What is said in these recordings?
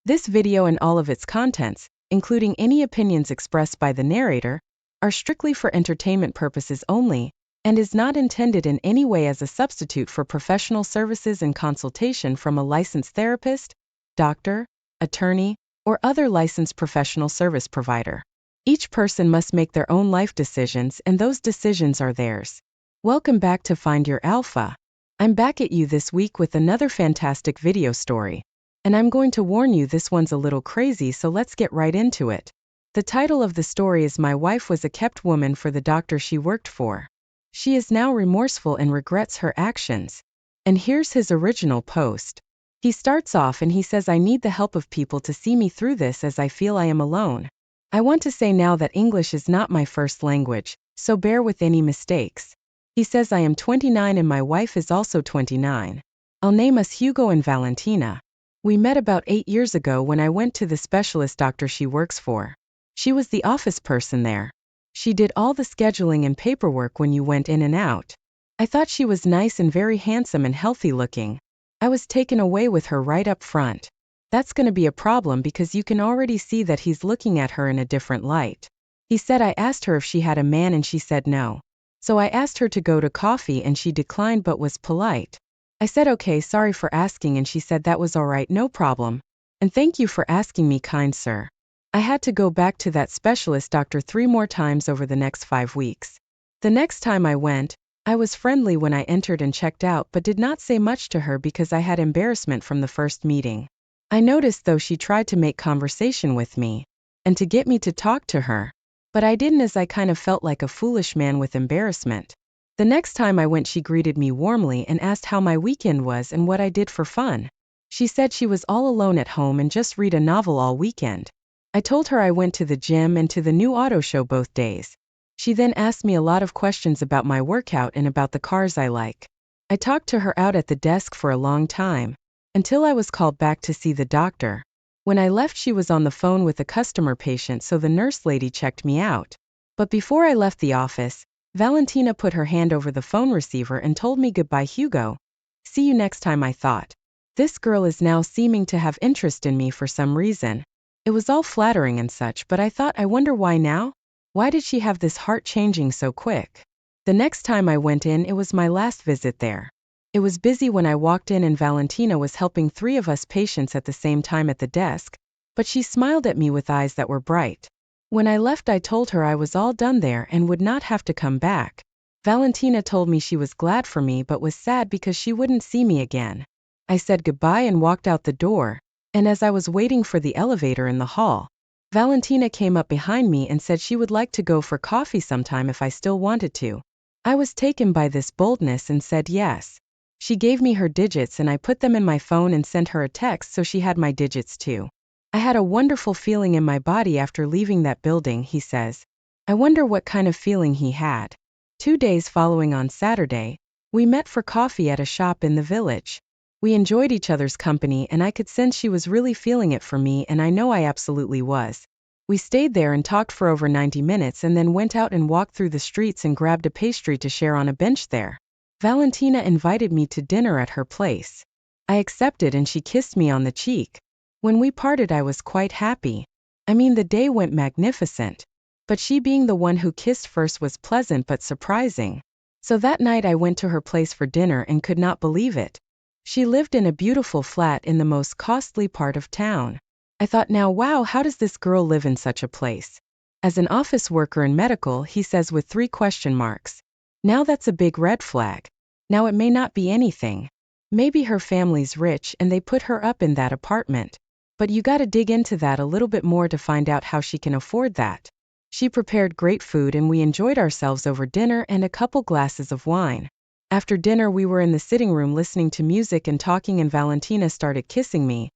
This video and all of its contents, including any opinions expressed by the narrator, are strictly for entertainment purposes only, and is not intended in any way as a substitute for professional services and consultation from a licensed therapist, doctor, attorney, or other licensed professional service provider. Each person must make their own life decisions, and those decisions are theirs. Welcome back to Find Your Alpha. I'm back at you this week with another fantastic video story. And I'm going to warn you, this one's a little crazy, so let's get right into it. The title of the story is My Wife Was a Kept Woman for the Doctor She Worked For. She is now remorseful and regrets her actions. And here's his original post. He starts off and he says, I need the help of people to see me through this as I feel I am alone. I want to say now that English is not my first language, so bear with any mistakes. He says, I am 29 and my wife is also 29. I'll name us Hugo and Valentina. We met about 8 years ago when I went to the specialist doctor she works for. She was the office person there. She did all the scheduling and paperwork when you went in and out. I thought she was nice and very handsome and healthy looking. I was taken away with her right up front. That's going to be a problem because you can already see that he's looking at her in a different light. He said I asked her if she had a man and she said no. So I asked her to go to coffee and she declined but was polite. I said okay, sorry for asking, and she said that was all right, no problem. And thank you for asking me, kind sir. I had to go back to that specialist doctor 3 more times over the next 5 weeks. The next time I went, I was friendly when I entered and checked out but did not say much to her because I had embarrassment from the first meeting. I noticed though she tried to make conversation with me and to get me to talk to her. But I didn't, as I kind of felt like a foolish man with embarrassment. The next time I went she greeted me warmly and asked how my weekend was and what I did for fun. She said she was all alone at home and just read a novel all weekend. I told her I went to the gym and to the new auto show both days. She then asked me a lot of questions about my workout and about the cars I like. I talked to her out at the desk for a long time, until I was called back to see the doctor. When I left she was on the phone with a customer patient, so the nurse lady checked me out. But before I left the office, Valentina put her hand over the phone receiver and told me goodbye Hugo. See you next time. I thought, this girl is now seeming to have interest in me for some reason. It was all flattering and such, but I thought, I wonder why now? Why did she have this heart changing so quick? The next time I went in, it was my last visit there. It was busy when I walked in and Valentina was helping 3 of us patients at the same time at the desk, but she smiled at me with eyes that were bright. When I left I told her I was all done there and would not have to come back. Valentina told me she was glad for me but was sad because she wouldn't see me again. I said goodbye and walked out the door, and as I was waiting for the elevator in the hall, Valentina came up behind me and said she would like to go for coffee sometime if I still wanted to. I was taken by this boldness and said yes. She gave me her digits and I put them in my phone and sent her a text so she had my digits too. I had a wonderful feeling in my body after leaving that building, he says. I wonder what kind of feeling he had. 2 days following, on Saturday, we met for coffee at a shop in the village. We enjoyed each other's company and I could sense she was really feeling it for me, and I know I absolutely was. We stayed there and talked for over 90 minutes and then went out and walked through the streets and grabbed a pastry to share on a bench there. Valentina invited me to dinner at her place. I accepted and she kissed me on the cheek. When we parted I was quite happy. I mean, the day went magnificent. But she being the one who kissed first was pleasant but surprising. So that night I went to her place for dinner and could not believe it. She lived in a beautiful flat in the most costly part of town. I thought, now wow, how does this girl live in such a place? As an office worker in medical, he says, with 3 question marks. Now that's a big red flag. Now it may not be anything. Maybe her family's rich and they put her up in that apartment. But you gotta dig into that a little bit more to find out how she can afford that. She prepared great food and we enjoyed ourselves over dinner and a couple glasses of wine. After dinner we were in the sitting room listening to music and talking, and Valentina started kissing me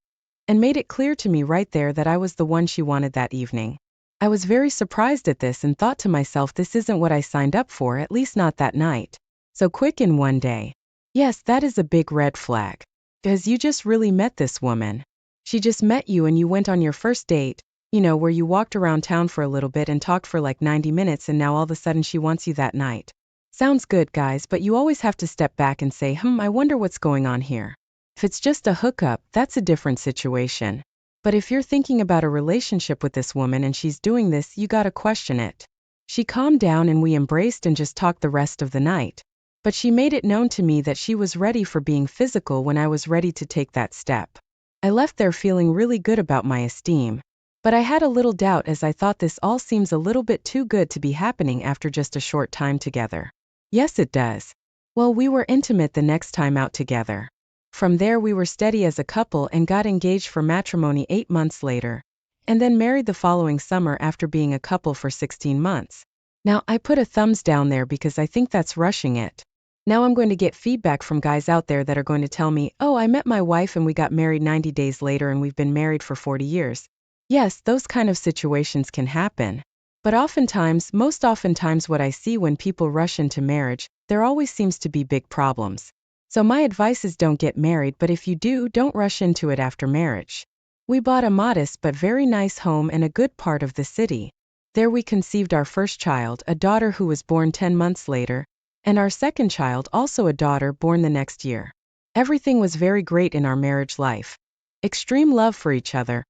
and made it clear to me right there that I was the one she wanted that evening. I was very surprised at this and thought to myself, this isn't what I signed up for, at least not that night. So quick in one day. Yes, that is a big red flag. Because you just really met this woman. She just met you and you went on your first date, you know, where you walked around town for a little bit and talked for like 90 minutes, and now all of a sudden she wants you that night. Sounds good, guys, but you always have to step back and say, I wonder what's going on here. If it's just a hookup, that's a different situation. But if you're thinking about a relationship with this woman and she's doing this, you gotta question it. She calmed down and we embraced and just talked the rest of the night. But she made it known to me that she was ready for being physical when I was ready to take that step. I left there feeling really good about my esteem. But I had a little doubt as I thought this all seems a little bit too good to be happening after just a short time together. Yes, it does. Well, we were intimate the next time out together. From there we were steady as a couple and got engaged for matrimony 8 months later. And then married the following summer after being a couple for 16 months. Now, I put a thumbs down there because I think that's rushing it. Now I'm going to get feedback from guys out there that are going to tell me, oh, I met my wife and we got married 90 days later and we've been married for 40 years. Yes, those kind of situations can happen. But most oftentimes what I see when people rush into marriage, there always seems to be big problems. So my advice is don't get married, but if you do, don't rush into it after marriage. We bought a modest but very nice home in a good part of the city. There we conceived our first child, a daughter who was born 10 months later, and our second child, also a daughter, born the next year. Everything was very great in our marriage life. Extreme love for each other,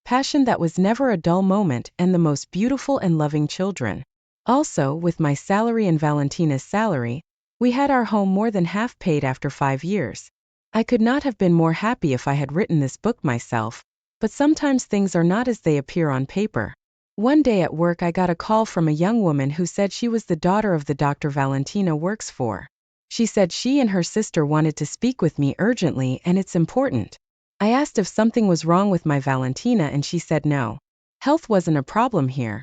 passion that was never a dull moment, and the most beautiful and loving children. Also, with my salary and Valentina's salary, we had our home more than half paid after 5 years. I could not have been more happy if I had written this book myself, but sometimes things are not as they appear on paper. One day at work I got a call from a young woman who said she was the daughter of the doctor Valentina works for. She said she and her sister wanted to speak with me urgently and it's important. I asked if something was wrong with my Valentina and she said no. Health wasn't a problem here.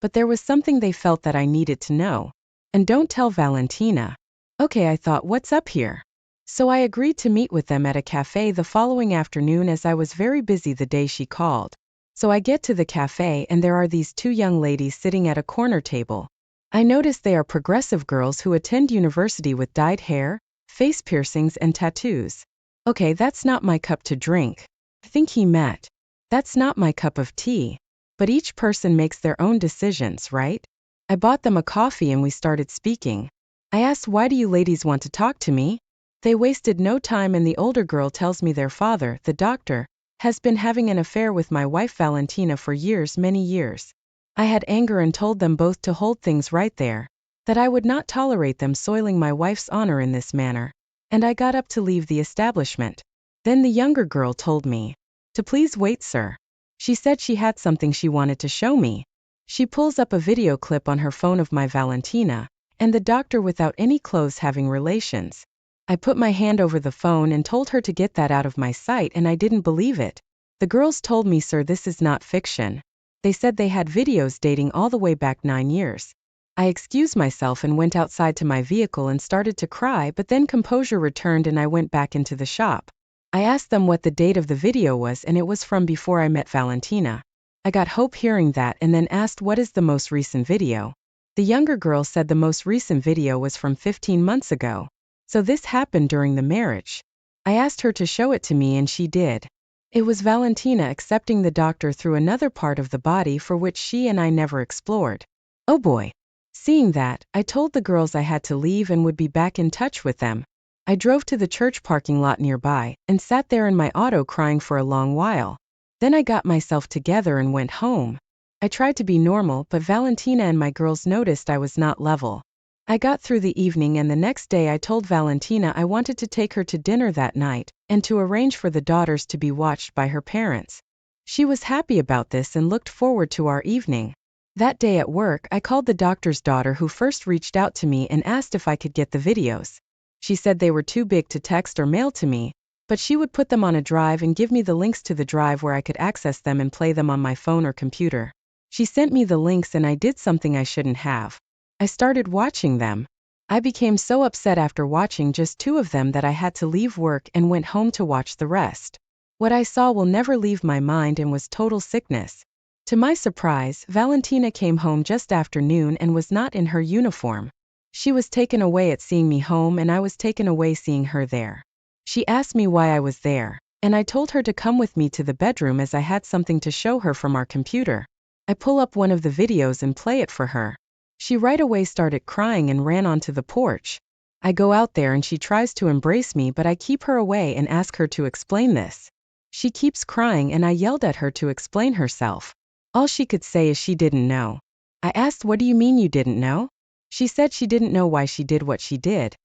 But there was something they felt that I needed to know. And don't tell Valentina. Okay, I thought, what's up here? So I agreed to meet with them at a cafe the following afternoon as I was very busy the day she called. So I get to the cafe and there are these 2 young ladies sitting at a corner table. I notice they are progressive girls who attend university with dyed hair, face piercings and tattoos. Okay, that's not my cup to drink. I think he met. That's not my cup of tea. But each person makes their own decisions, right? I bought them a coffee and we started speaking. I asked, why do you ladies want to talk to me? They wasted no time and the older girl tells me their father, the doctor, has been having an affair with my wife Valentina for years, many years. I had anger and told them both to hold things right there, that I would not tolerate them soiling my wife's honor in this manner. And I got up to leave the establishment. Then the younger girl told me to please wait, sir. She said she had something she wanted to show me. She pulls up a video clip on her phone of my Valentina, and the doctor without any clothes having relations. I put my hand over the phone and told her to get that out of my sight and I didn't believe it. The girls told me, sir, this is not fiction. They said they had videos dating all the way back 9 years. I excused myself and went outside to my vehicle and started to cry, but then composure returned and I went back into the shop. I asked them what the date of the video was and it was from before I met Valentina. I got hope hearing that and then asked what is the most recent video. The younger girl said the most recent video was from 15 months ago. So this happened during the marriage. I asked her to show it to me and she did. It was Valentina accepting the doctor through another part of the body for which she and I never explored. Oh boy. Seeing that, I told the girls I had to leave and would be back in touch with them. I drove to the church parking lot nearby and sat there in my auto crying for a long while. Then I got myself together and went home. I tried to be normal, but Valentina and my girls noticed I was not level. I got through the evening and the next day I told Valentina I wanted to take her to dinner that night and to arrange for the daughters to be watched by her parents. She was happy about this and looked forward to our evening. That day at work, I called the doctor's daughter who first reached out to me and asked if I could get the videos. She said they were too big to text or mail to me, but she would put them on a drive and give me the links to the drive where I could access them and play them on my phone or computer. She sent me the links and I did something I shouldn't have. I started watching them. I became so upset after watching just 2 of them that I had to leave work and went home to watch the rest. What I saw will never leave my mind and was total sickness. To my surprise, Valentina came home just after noon and was not in her uniform. She was taken away at seeing me home and I was taken away seeing her there. She asked me why I was there, and I told her to come with me to the bedroom as I had something to show her from our computer. I pull up one of the videos and play it for her. She right away started crying and ran onto the porch. I go out there and she tries to embrace me, but I keep her away and ask her to explain this. She keeps crying and I yelled at her to explain herself. All she could say is she didn't know. I asked, what do you mean you didn't know? She said she didn't know why she did what she did.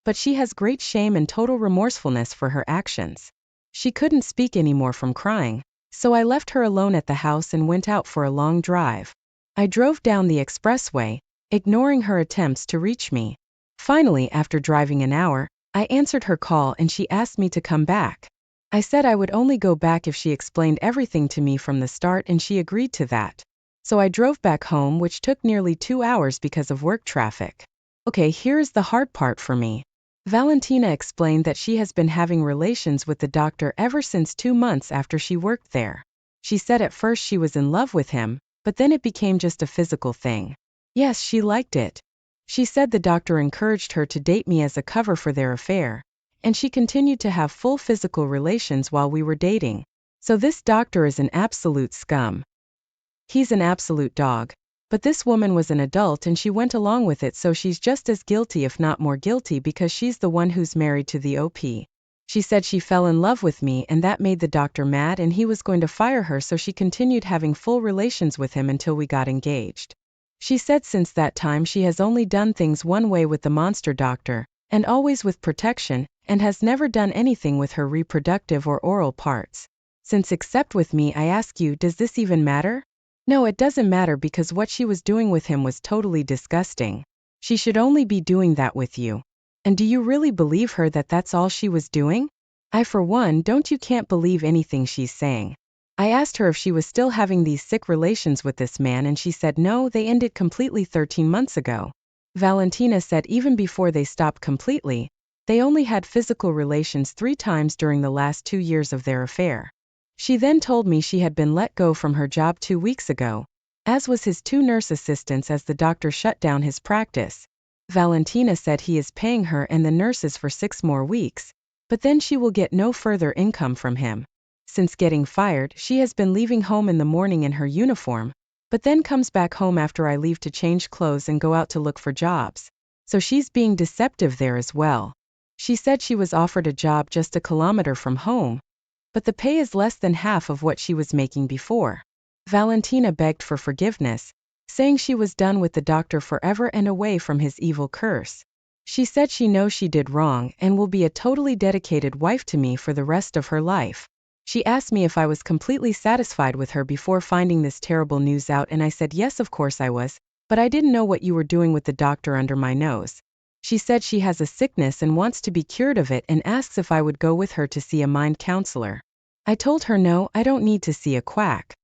But she has great shame and total remorsefulness for her actions. She couldn't speak anymore from crying, so I left her alone at the house and went out for a long drive. I drove down the expressway, ignoring her attempts to reach me. Finally, after driving an hour, I answered her call and she asked me to come back. I said I would only go back if she explained everything to me from the start and she agreed to that. So I drove back home, which took nearly 2 hours because of work traffic. Okay, here's the hard part for me. Valentina explained that she has been having relations with the doctor ever since 2 months after she worked there. She said at first she was in love with him, but then it became just a physical thing. Yes, she liked it. She said the doctor encouraged her to date me as a cover for their affair, and she continued to have full physical relations while we were dating. So this doctor is an absolute scum. He's an absolute dog. But this woman was an adult and she went along with it, so she's just as guilty if not more guilty because she's the one who's married to the OP. She said she fell in love with me and that made the doctor mad and he was going to fire her, so she continued having full relations with him until we got engaged. She said since that time she has only done things one way with the monster doctor, and always with protection, and has never done anything with her reproductive or oral parts. Since except with me, I ask you, does this even matter? No, it doesn't matter because what she was doing with him was totally disgusting. She should only be doing that with you. And do you really believe her that that's all she was doing? I for one can't believe anything she's saying. I asked her if she was still having these sick relations with this man and she said no, they ended completely 13 months ago. Valentina said even before they stopped completely, they only had physical relations 3 times during the last 2 years of their affair. She then told me she had been let go from her job 2 weeks ago, as was his 2 nurse assistants, as the doctor shut down his practice. Valentina said he is paying her and the nurses for 6 more weeks, but then she will get no further income from him. Since getting fired, she has been leaving home in the morning in her uniform, but then comes back home after I leave to change clothes and go out to look for jobs. So she's being deceptive there as well. She said she was offered a job just a kilometer from home, but the pay is less than half of what she was making before. Valentina begged for forgiveness, saying she was done with the doctor forever and away from his evil curse. She said she knows she did wrong and will be a totally dedicated wife to me for the rest of her life. She asked me if I was completely satisfied with her before finding this terrible news out, and I said yes, of course I was, but I didn't know what you were doing with the doctor under my nose. She said she has a sickness and wants to be cured of it and asks if I would go with her to see a mind counselor. I told her no, I don't need to see a quack.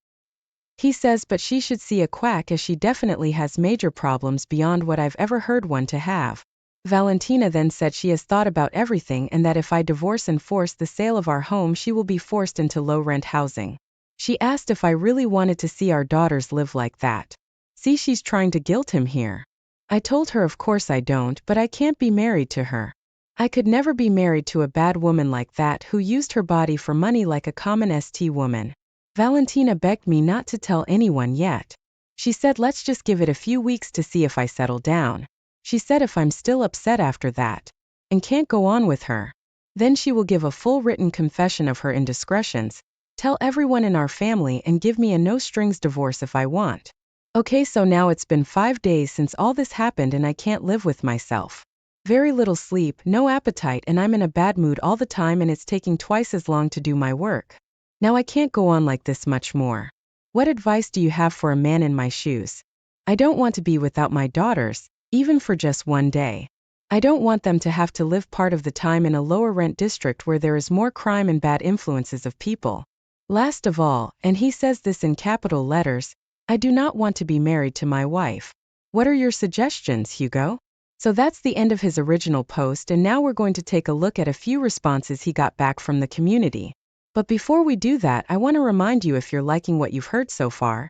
He says but she should see a quack as she definitely has major problems beyond what I've ever heard one to have. Valentina then said she has thought about everything and that if I divorce and force the sale of our home, she will be forced into low-rent housing. She asked if I really wanted to see our daughters live like that. See, she's trying to guilt him here. I told her of course I don't, but I can't be married to her. I could never be married to a bad woman like that who used her body for money like a common ST woman. Valentina begged me not to tell anyone yet. She said let's just give it a few weeks to see if I settle down. She said if I'm still upset after that, and can't go on with her, then she will give a full written confession of her indiscretions, tell everyone in our family and give me a no-strings divorce if I want. Okay, so now it's been 5 days since all this happened and I can't live with myself. Very little sleep, no appetite, and I'm in a bad mood all the time and it's taking twice as long to do my work. Now I can't go on like this much more. What advice do you have for a man in my shoes? I don't want to be without my daughters, even for just 1 day. I don't want them to have to live part of the time in a lower rent district where there is more crime and bad influences of people. Last of all, and he says this in capital letters, I do not want to be married to my wife. What are your suggestions, Hugo? So that's the end of his original post, and now we're going to take a look at a few responses he got back from the community. But before we do that, I want to remind you, if you're liking what you've heard so far,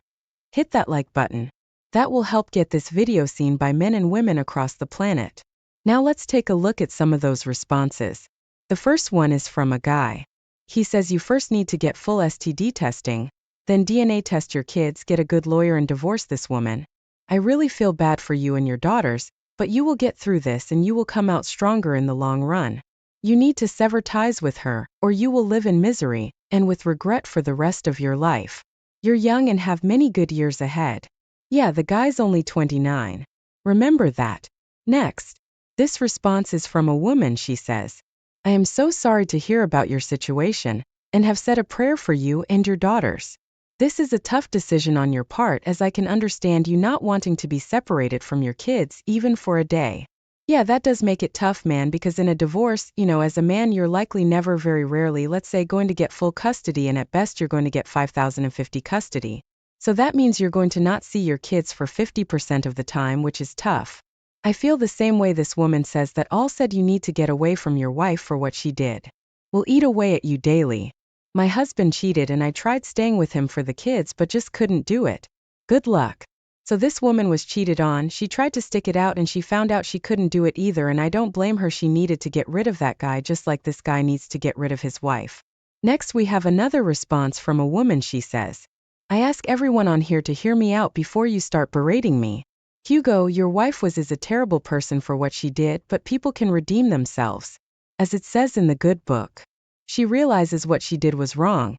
hit that like button. That will help get this video seen by men and women across the planet. Now let's take a look at some of those responses. The first one is from a guy. He says you first need to get full STD testing, then DNA test your kids, get a good lawyer and divorce this woman. I really feel bad for you and your daughters, but you will get through this and you will come out stronger in the long run. You need to sever ties with her, or you will live in misery, and with regret for the rest of your life. You're young and have many good years ahead. Yeah, the guy's only 29. Remember that. Next. This response is from a woman, she says. I am so sorry to hear about your situation, and have said a prayer for you and your daughters. This is a tough decision on your part, as I can understand you not wanting to be separated from your kids even for a day. Yeah, that does make it tough, man, because in a divorce, as a man, you're likely never, very rarely, let's say, going to get full custody, and at best you're going to get 5,050 custody. So that means you're going to not see your kids for 50% of the time, which is tough. I feel the same way. This woman says that all said you need to get away from your wife for what she did. Will eat away at you daily. My husband cheated and I tried staying with him for the kids but just couldn't do it. Good luck. So this woman was cheated on, she tried to stick it out and she found out she couldn't do it either, and I don't blame her. She needed to get rid of that guy just like this guy needs to get rid of his wife. Next we have another response from a woman. She says, I ask everyone on here to hear me out before you start berating me. Hugo, your wife is a terrible person for what she did, but people can redeem themselves. As it says in the good book. She realizes what she did was wrong,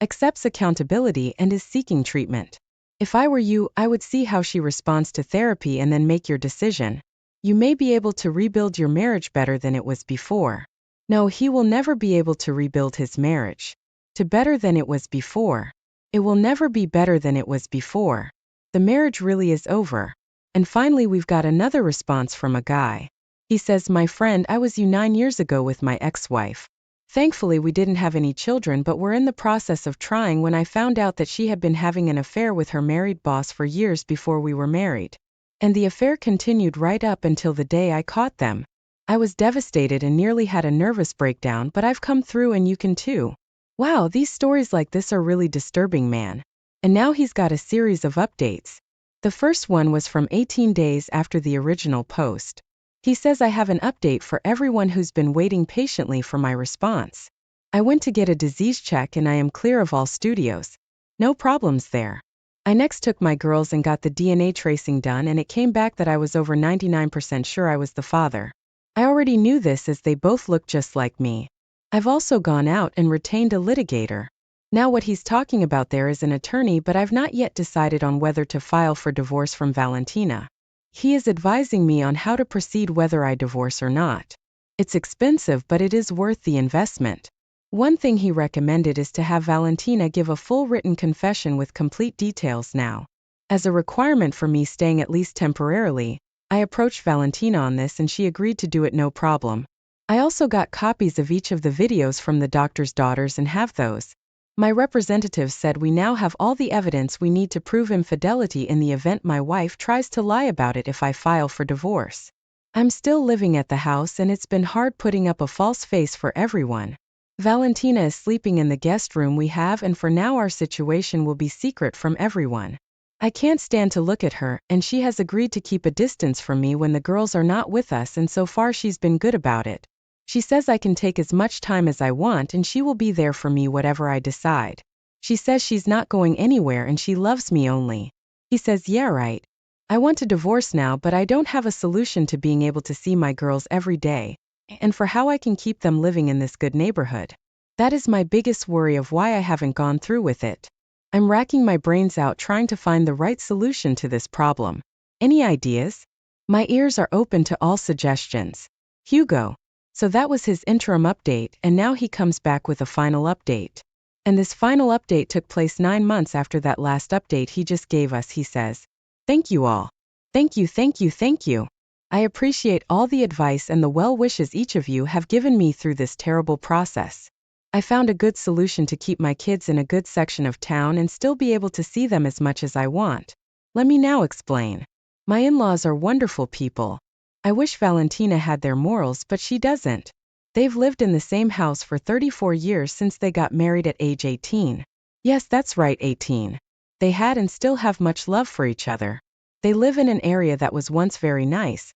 accepts accountability, and is seeking treatment. If I were you, I would see how she responds to therapy and then make your decision. You may be able to rebuild your marriage better than it was before. No, he will never be able to rebuild his marriage to better than it was before. It will never be better than it was before. The marriage really is over. And finally, we've got another response from a guy. He says, my friend, I was you 9 years ago with my ex-wife. Thankfully, we didn't have any children, but we're in the process of trying when I found out that she had been having an affair with her married boss for years before we were married. And the affair continued right up until the day I caught them. I was devastated and nearly had a nervous breakdown, but I've come through and you can too. Wow, these stories like this are really disturbing, man. And now he's got a series of updates. The first one was from 18 days after the original post. He says, I have an update for everyone who's been waiting patiently for my response. I went to get a disease check and I am clear of all studios. No problems there. I next took my girls and got the DNA tracing done, and it came back that I was over 99% sure I was the father. I already knew this as they both look just like me. I've also gone out and retained a litigator. Now what he's talking about there is an attorney, but I've not yet decided on whether to file for divorce from Valentina. He is advising me on how to proceed whether I divorce or not. It's expensive, but it is worth the investment. One thing he recommended is to have Valentina give a full written confession with complete details now. As a requirement for me staying at least temporarily, I approached Valentina on this and she agreed to do it no problem. I also got copies of each of the videos from the doctor's daughters and have those. My representative said we now have all the evidence we need to prove infidelity in the event my wife tries to lie about it if I file for divorce. I'm still living at the house and it's been hard putting up a false face for everyone. Valentina is sleeping in the guest room we have, and for now our situation will be secret from everyone. I can't stand to look at her, and she has agreed to keep a distance from me when the girls are not with us, and so far she's been good about it. She says I can take as much time as I want and she will be there for me whatever I decide. She says she's not going anywhere and she loves me only. He says, yeah, right. I want to divorce now, but I don't have a solution to being able to see my girls every day, and for how I can keep them living in this good neighborhood. That is my biggest worry of why I haven't gone through with it. I'm racking my brains out trying to find the right solution to this problem. Any ideas? My ears are open to all suggestions. Hugo. So that was his interim update, and now he comes back with a final update. And this final update took place 9 months after that last update he just gave us. He says, thank you all. Thank you, thank you, thank you. I appreciate all the advice and the well wishes each of you have given me through this terrible process. I found a good solution to keep my kids in a good section of town and still be able to see them as much as I want. Let me now explain. My in-laws are wonderful people. I wish Valentina had their morals, but she doesn't. They've lived in the same house for 34 years since they got married at age 18. Yes, that's right, 18. They had and still have much love for each other. They live in an area that was once very nice.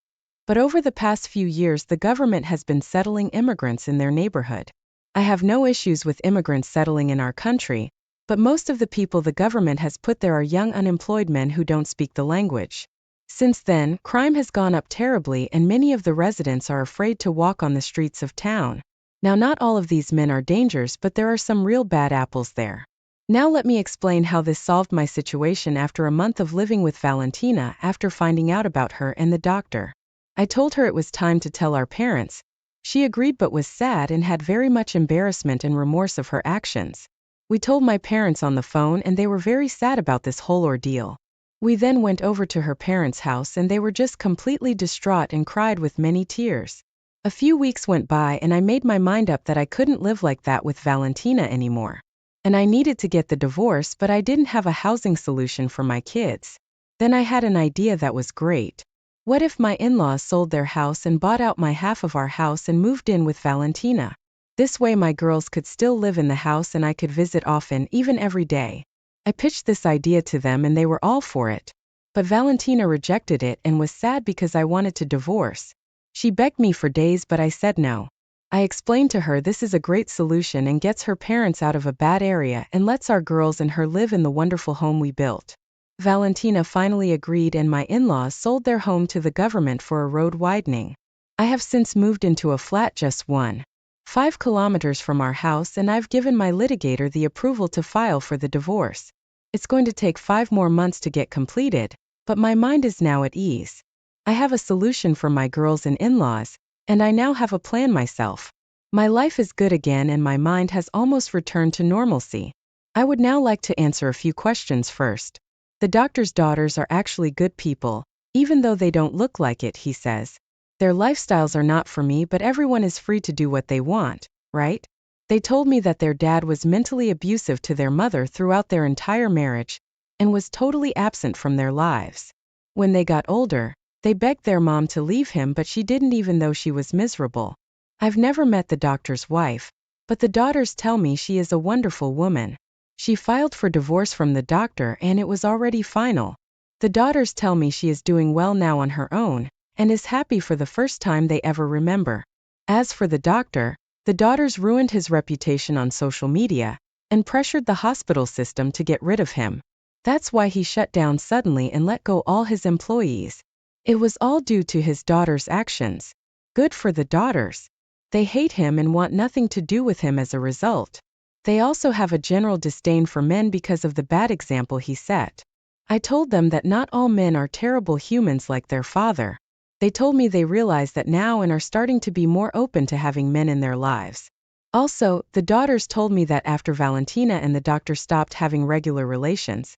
But over the past few years, the government has been settling immigrants in their neighborhood. I have no issues with immigrants settling in our country, but most of the people the government has put there are young unemployed men who don't speak the language. Since then, crime has gone up terribly and many of the residents are afraid to walk on the streets of town. Now, not all of these men are dangers, but there are some real bad apples there. Now let me explain how this solved my situation after a month of living with Valentina after finding out about her and the doctor. I told her it was time to tell our parents. She agreed but was sad and had very much embarrassment and remorse of her actions. We told my parents on the phone and they were very sad about this whole ordeal. We then went over to her parents' house and they were just completely distraught and cried with many tears. A few weeks went by and I made my mind up that I couldn't live like that with Valentina anymore. And I needed to get the divorce, but I didn't have a housing solution for my kids. Then I had an idea that was great. What if my in-laws sold their house and bought out my half of our house and moved in with Valentina? This way my girls could still live in the house and I could visit often, even every day. I pitched this idea to them and they were all for it. But Valentina rejected it and was sad because I wanted to divorce. She begged me for days but I said no. I explained to her this is a great solution and gets her parents out of a bad area and lets our girls and her live in the wonderful home we built. Valentina finally agreed and my in-laws sold their home to the government for a road widening. I have since moved into a flat just 1.5 kilometers from our house and I've given my litigator the approval to file for the divorce. It's going to take 5 more months to get completed, but my mind is now at ease. I have a solution for my girls and in-laws, and I now have a plan myself. My life is good again and my mind has almost returned to normalcy. I would now like to answer a few questions first. The doctor's daughters are actually good people, even though they don't look like it, he says. Their lifestyles are not for me, but everyone is free to do what they want, right? They told me that their dad was mentally abusive to their mother throughout their entire marriage and was totally absent from their lives. When they got older, they begged their mom to leave him, but she didn't, even though she was miserable. I've never met the doctor's wife, but the daughters tell me she is a wonderful woman. She filed for divorce from the doctor and it was already final. The daughters tell me she is doing well now on her own and is happy for the first time they ever remember. As for the doctor, the daughters ruined his reputation on social media and pressured the hospital system to get rid of him. That's why he shut down suddenly and let go all his employees. It was all due to his daughter's actions. Good for the daughters. They hate him and want nothing to do with him as a result. They also have a general disdain for men because of the bad example he set. I told them that not all men are terrible humans like their father. They told me they realize that now and are starting to be more open to having men in their lives. Also, the daughters told me that after Valentina and the doctor stopped having regular relations,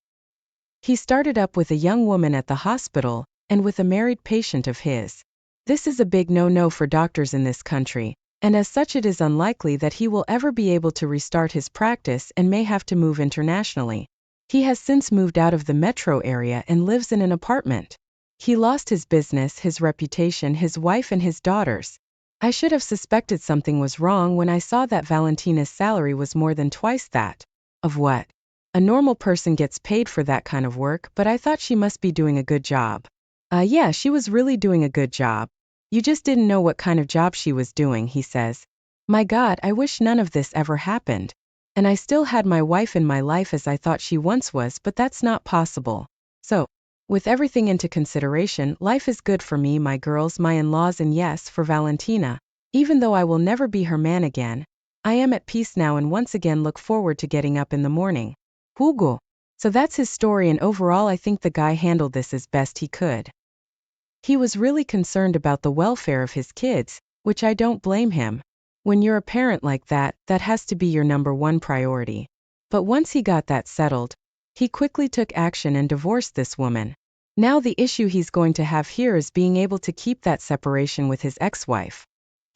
he started up with a young woman at the hospital and with a married patient of his. This is a big no-no for doctors in this country, and as such it is unlikely that he will ever be able to restart his practice and may have to move internationally. He has since moved out of the metro area and lives in an apartment. He lost his business, his reputation, his wife and his daughters. I should have suspected something was wrong when I saw that Valentina's salary was more than twice that of what a normal person gets paid for that kind of work, but I thought she must be doing a good job. Yeah, she was really doing a good job. You just didn't know what kind of job she was doing, he says. My God, I wish none of this ever happened. And I still had my wife in my life as I thought she once was, but that's not possible. So, with everything into consideration, life is good for me, my girls, my in-laws, and yes, for Valentina. Even though I will never be her man again, I am at peace now and once again look forward to getting up in the morning. Hugo. So that's his story, and overall I think the guy handled this as best he could. He was really concerned about the welfare of his kids, which I don't blame him. When you're a parent like that, that has to be your number one priority. But once he got that settled, he quickly took action and divorced this woman. Now the issue he's going to have here is being able to keep that separation with his ex-wife.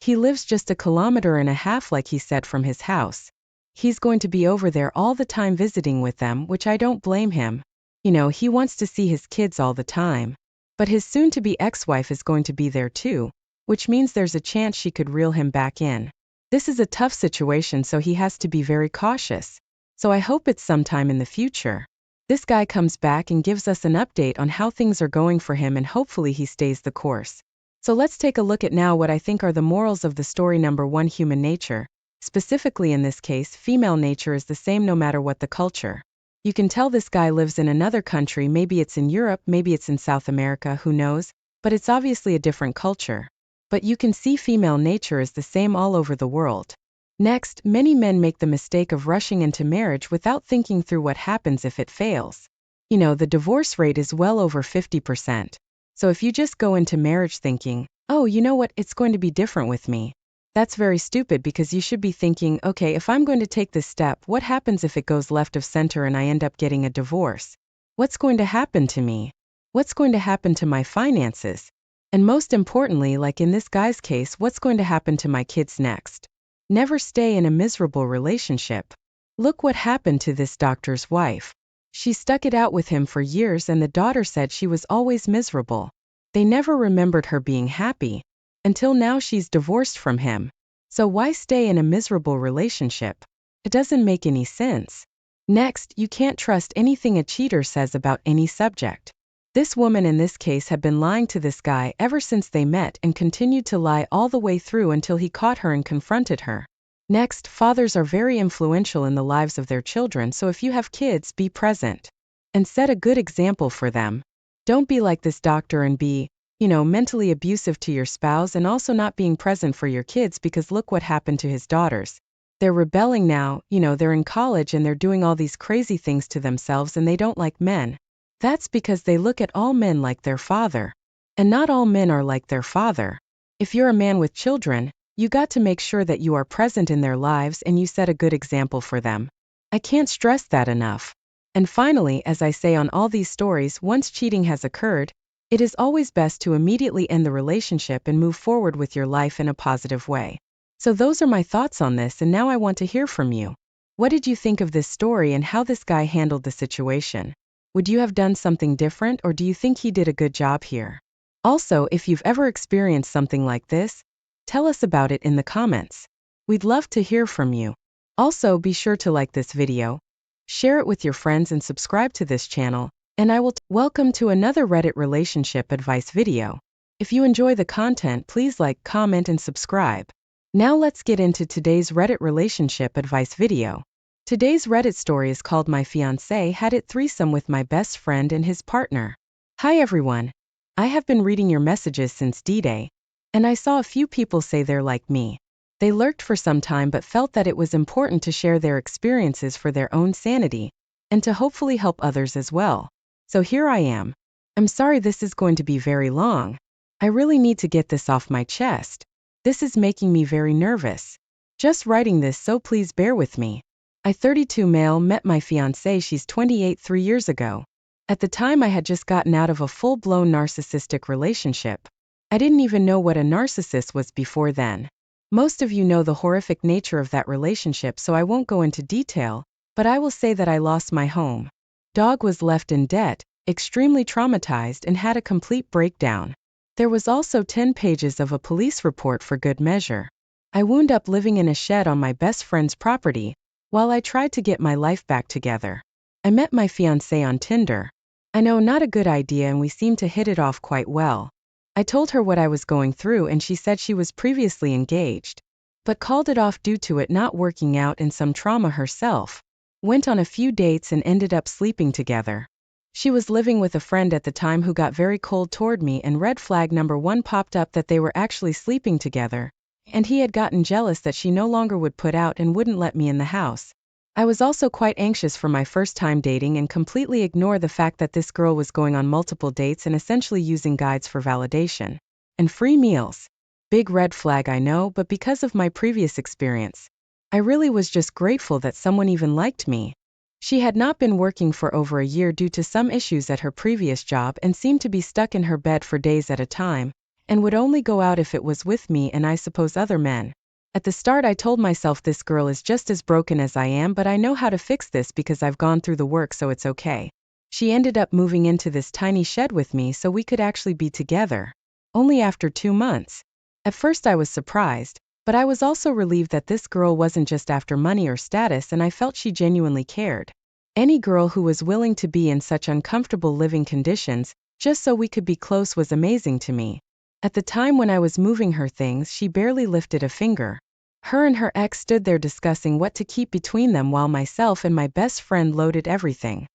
He lives just 1.5 kilometers, like he said, from his house. He's going to be over there all the time visiting with them, which I don't blame him. You know, he wants to see his kids all the time. But his soon-to-be ex-wife is going to be there too, which means there's a chance she could reel him back in. This is a tough situation, so he has to be very cautious. So I hope it's sometime in the future. This guy comes back and gives us an update on how things are going for him, and hopefully he stays the course. So let's take a look at now what I think are the morals of the story. Number 1, human nature. Specifically in this case, female nature is the same no matter what the culture. You can tell this guy lives in another country, maybe it's in Europe, maybe it's in South America, who knows, but it's obviously a different culture. But you can see female nature is the same all over the world. Next, many men make the mistake of rushing into marriage without thinking through what happens if it fails. You know, the divorce rate is well over 50%. So if you just go into marriage thinking, oh, you know what, it's going to be different with me, that's very stupid, because you should be thinking, okay, if I'm going to take this step, what happens if it goes left of center and I end up getting a divorce? What's going to happen to me? What's going to happen to my finances? And most importantly, like in this guy's case, what's going to happen to my kids next? Never stay in a miserable relationship. Look what happened to this doctor's wife. She stuck it out with him for years, and the daughter said she was always miserable. They never remembered her being happy. Until now she's divorced from him. So why stay in a miserable relationship? It doesn't make any sense. Next, you can't trust anything a cheater says about any subject. This woman in this case had been lying to this guy ever since they met and continued to lie all the way through until he caught her and confronted her. Next, fathers are very influential in the lives of their children, so if you have kids, be present and set a good example for them. Don't be like this doctor and be, mentally abusive to your spouse and also not being present for your kids, because look what happened to his daughters. They're rebelling now, they're in college and they're doing all these crazy things to themselves, and they don't like men. That's because they look at all men like their father. And not all men are like their father. If you're a man with children, you got to make sure that you are present in their lives and you set a good example for them. I can't stress that enough. And finally, as I say on all these stories, once cheating has occurred, it is always best to immediately end the relationship and move forward with your life in a positive way. So those are my thoughts on this, and now I want to hear from you. What did you think of this story and how this guy handled the situation? Would you have done something different, or do you think he did a good job here? Also, if you've ever experienced something like this, tell us about it in the comments. We'd love to hear from you. Also, be sure to like this video, share it with your friends, and subscribe to this channel, and I will welcome to another Reddit relationship advice video. If you enjoy the content, please like, comment, and subscribe. Now let's get into today's Reddit relationship advice video. Today's Reddit story is called My Fiancé Had It Threesome with My Best Friend and His Partner. Hi everyone. I have been reading your messages since D-Day, and I saw a few people say they're like me. They lurked for some time but felt that it was important to share their experiences for their own sanity, and to hopefully help others as well. So here I am. I'm sorry this is going to be very long. I really need to get this off my chest. This is making me very nervous. Just writing this, so please bear with me. I, 32 male, met my fiancée, she's 28, 3 years ago. At the time I had just gotten out of a full-blown narcissistic relationship. I didn't even know what a narcissist was before then. Most of you know the horrific nature of that relationship, so I won't go into detail, but I will say that I lost my home. Dog was left in debt, extremely traumatized, and had a complete breakdown. There was also 10 pages of a police report for good measure. I wound up living in a shed on my best friend's property, while I tried to get my life back together. I met my fiancé on Tinder. I know, not a good idea, and we seemed to hit it off quite well. I told her what I was going through and she said she was previously engaged, but called it off due to it not working out and some trauma herself. Went on a few dates and ended up sleeping together. She was living with a friend at the time who got very cold toward me, and red flag number 1 popped up that they were actually sleeping together, and he had gotten jealous that she no longer would put out and wouldn't let me in the house. I was also quite anxious for my first time dating and completely ignore the fact that this girl was going on multiple dates and essentially using guides for validation. And free meals. Big red flag, I know, but because of my previous experience, I really was just grateful that someone even liked me. She had not been working for over a year due to some issues at her previous job and seemed to be stuck in her bed for days at a time, and would only go out if it was with me and I suppose other men. At the start I told myself this girl is just as broken as I am, but I know how to fix this because I've gone through the work, so it's okay. She ended up moving into this tiny shed with me so we could actually be together. Only after 2 months. At first I was surprised, but I was also relieved that this girl wasn't just after money or status, and I felt she genuinely cared. Any girl who was willing to be in such uncomfortable living conditions, just so we could be close, was amazing to me. At the time when I was moving her things, she barely lifted a finger. Her and her ex stood there discussing what to keep between them while myself and my best friend loaded everything.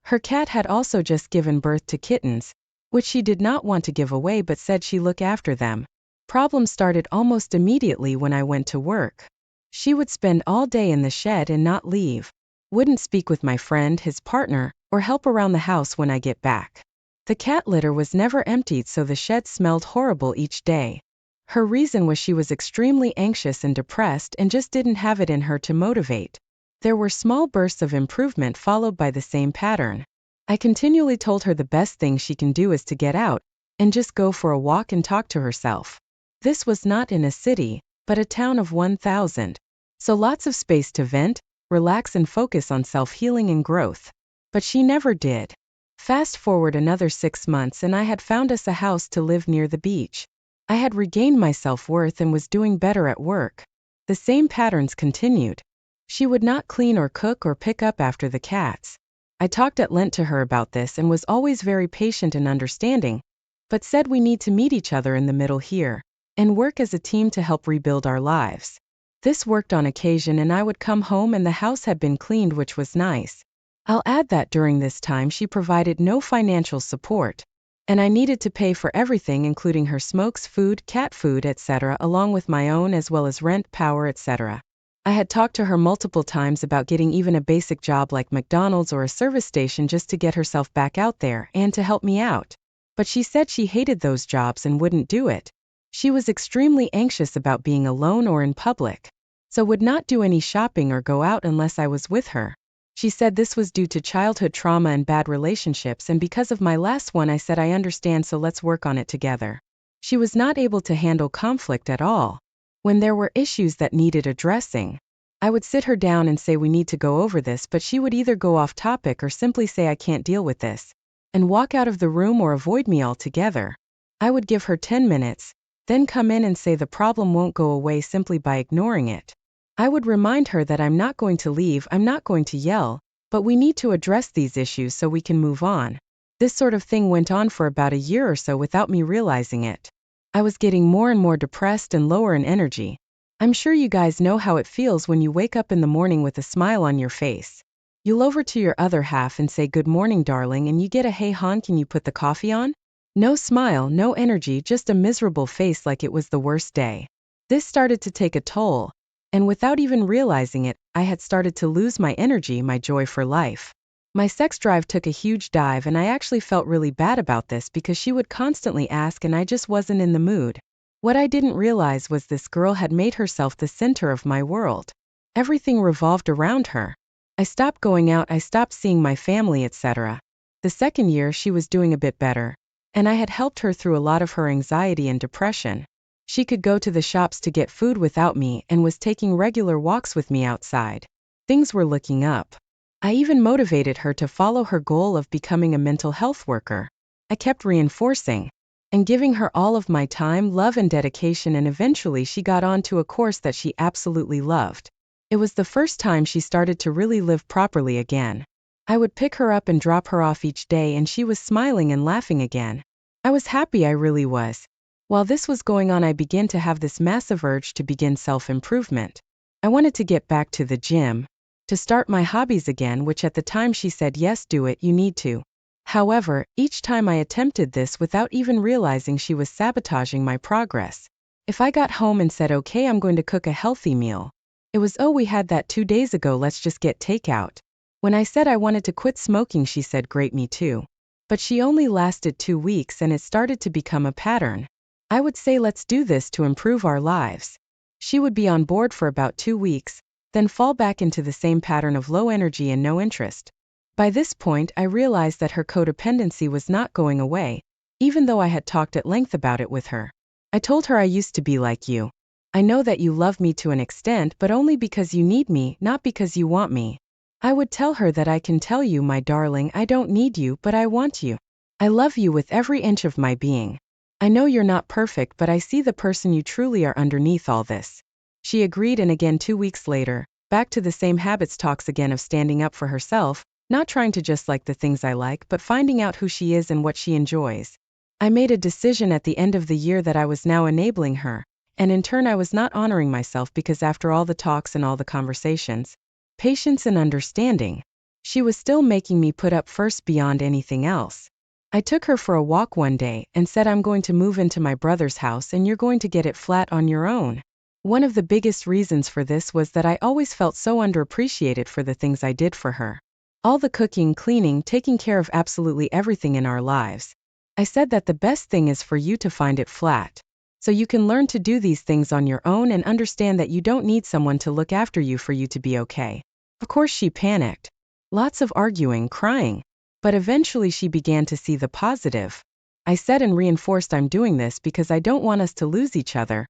Her cat had also just given birth to kittens, which she did not want to give away but said she look after them. Problems started almost immediately when I went to work. She would spend all day in the shed and not leave. Wouldn't speak with my friend, his partner, or help around the house when I get back. The cat litter was never emptied, so the shed smelled horrible each day. Her reason was she was extremely anxious and depressed and just didn't have it in her to motivate. There were small bursts of improvement followed by the same pattern. I continually told her the best thing she can do is to get out and just go for a walk and talk to herself. This was not in a city, but a town of 1,000. So lots of space to vent, relax and focus on self-healing and growth. But she never did. Fast forward another 6 months and I had found us a house to live near the beach. I had regained my self-worth and was doing better at work. The same patterns continued. She would not clean or cook or pick up after the cats. I talked at length to her about this and was always very patient and understanding, but said we need to meet each other in the middle here and work as a team to help rebuild our lives. This worked on occasion and I would come home and the house had been cleaned, which was nice. I'll add that during this time she provided no financial support, and I needed to pay for everything including her smokes, food, cat food, etc., along with my own as well as rent, power, etc. I had talked to her multiple times about getting even a basic job like McDonald's or a service station just to get herself back out there and to help me out. But she said she hated those jobs and wouldn't do it. She was extremely anxious about being alone or in public, so would not do any shopping or go out unless I was with her. She said this was due to childhood trauma and bad relationships, and because of my last one I said I understand, so let's work on it together. She was not able to handle conflict at all. When there were issues that needed addressing, I would sit her down and say we need to go over this, but she would either go off topic or simply say I can't deal with this, and walk out of the room or avoid me altogether. I would give her 10 minutes, then come in and say the problem won't go away simply by ignoring it. I would remind her that I'm not going to leave, I'm not going to yell, but we need to address these issues so we can move on. This sort of thing went on for about a year or so without me realizing it. I was getting more and more depressed and lower in energy. I'm sure you guys know how it feels when you wake up in the morning with a smile on your face. You'll over to your other half and say good morning darling, and you get a hey hon, can you put the coffee on? No smile, no energy, just a miserable face like it was the worst day. This started to take a toll, and without even realizing it, I had started to lose my energy, my joy for life. My sex drive took a huge dive, and I actually felt really bad about this because she would constantly ask and I just wasn't in the mood. What I didn't realize was this girl had made herself the center of my world. Everything revolved around her. I stopped going out, I stopped seeing my family, etc. The second year she was doing a bit better, and I had helped her through a lot of her anxiety and depression. She could go to the shops to get food without me and was taking regular walks with me outside. Things were looking up. I even motivated her to follow her goal of becoming a mental health worker. I kept reinforcing and giving her all of my time, love, and dedication, and eventually she got onto a course that she absolutely loved. It was the first time she started to really live properly again. I would pick her up and drop her off each day and she was smiling and laughing again. I was happy, I really was. While this was going on, I began to have this massive urge to begin self-improvement. I wanted to get back to the gym, to start my hobbies again, which at the time she said, yes, do it, you need to. However, each time I attempted this without even realizing she was sabotaging my progress. If I got home and said, okay, I'm going to cook a healthy meal, it was, oh, we had that 2 days ago, let's just get takeout. When I said I wanted to quit smoking, she said, great, me too. But she only lasted 2 weeks and it started to become a pattern. I would say, let's do this to improve our lives. She would be on board for about 2 weeks, then fall back into the same pattern of low energy and no interest. By this point, I realized that her codependency was not going away, even though I had talked at length about it with her. I told her I used to be like you. I know that you love me to an extent, but only because you need me, not because you want me. I would tell her that I can tell you, my darling, I don't need you, but I want you. I love you with every inch of my being. I know you're not perfect, but I see the person you truly are underneath all this. She agreed, and again 2 weeks later, back to the same habits, talks again of standing up for herself, not trying to just like the things I like, but finding out who she is and what she enjoys. I made a decision at the end of the year that I was now enabling her, and in turn I was not honoring myself because after all the talks and all the conversations, patience and understanding, she was still making me put up first beyond anything else. I took her for a walk one day and said, I'm going to move into my brother's house and you're going to get it flat on your own. One of the biggest reasons for this was that I always felt so underappreciated for the things I did for her. All the cooking, cleaning, taking care of absolutely everything in our lives. I said that the best thing is for you to find it flat. So you can learn to do these things on your own and understand that you don't need someone to look after you for you to be okay. Of course she panicked. Lots of arguing, crying. But eventually she began to see the positive. I said and reinforced, I'm doing this because I don't want us to lose each other.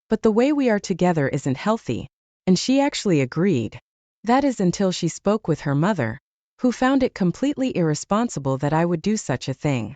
But the way we are together isn't healthy. And she actually agreed. That is until she spoke with her mother, who found it completely irresponsible that I would do such a thing.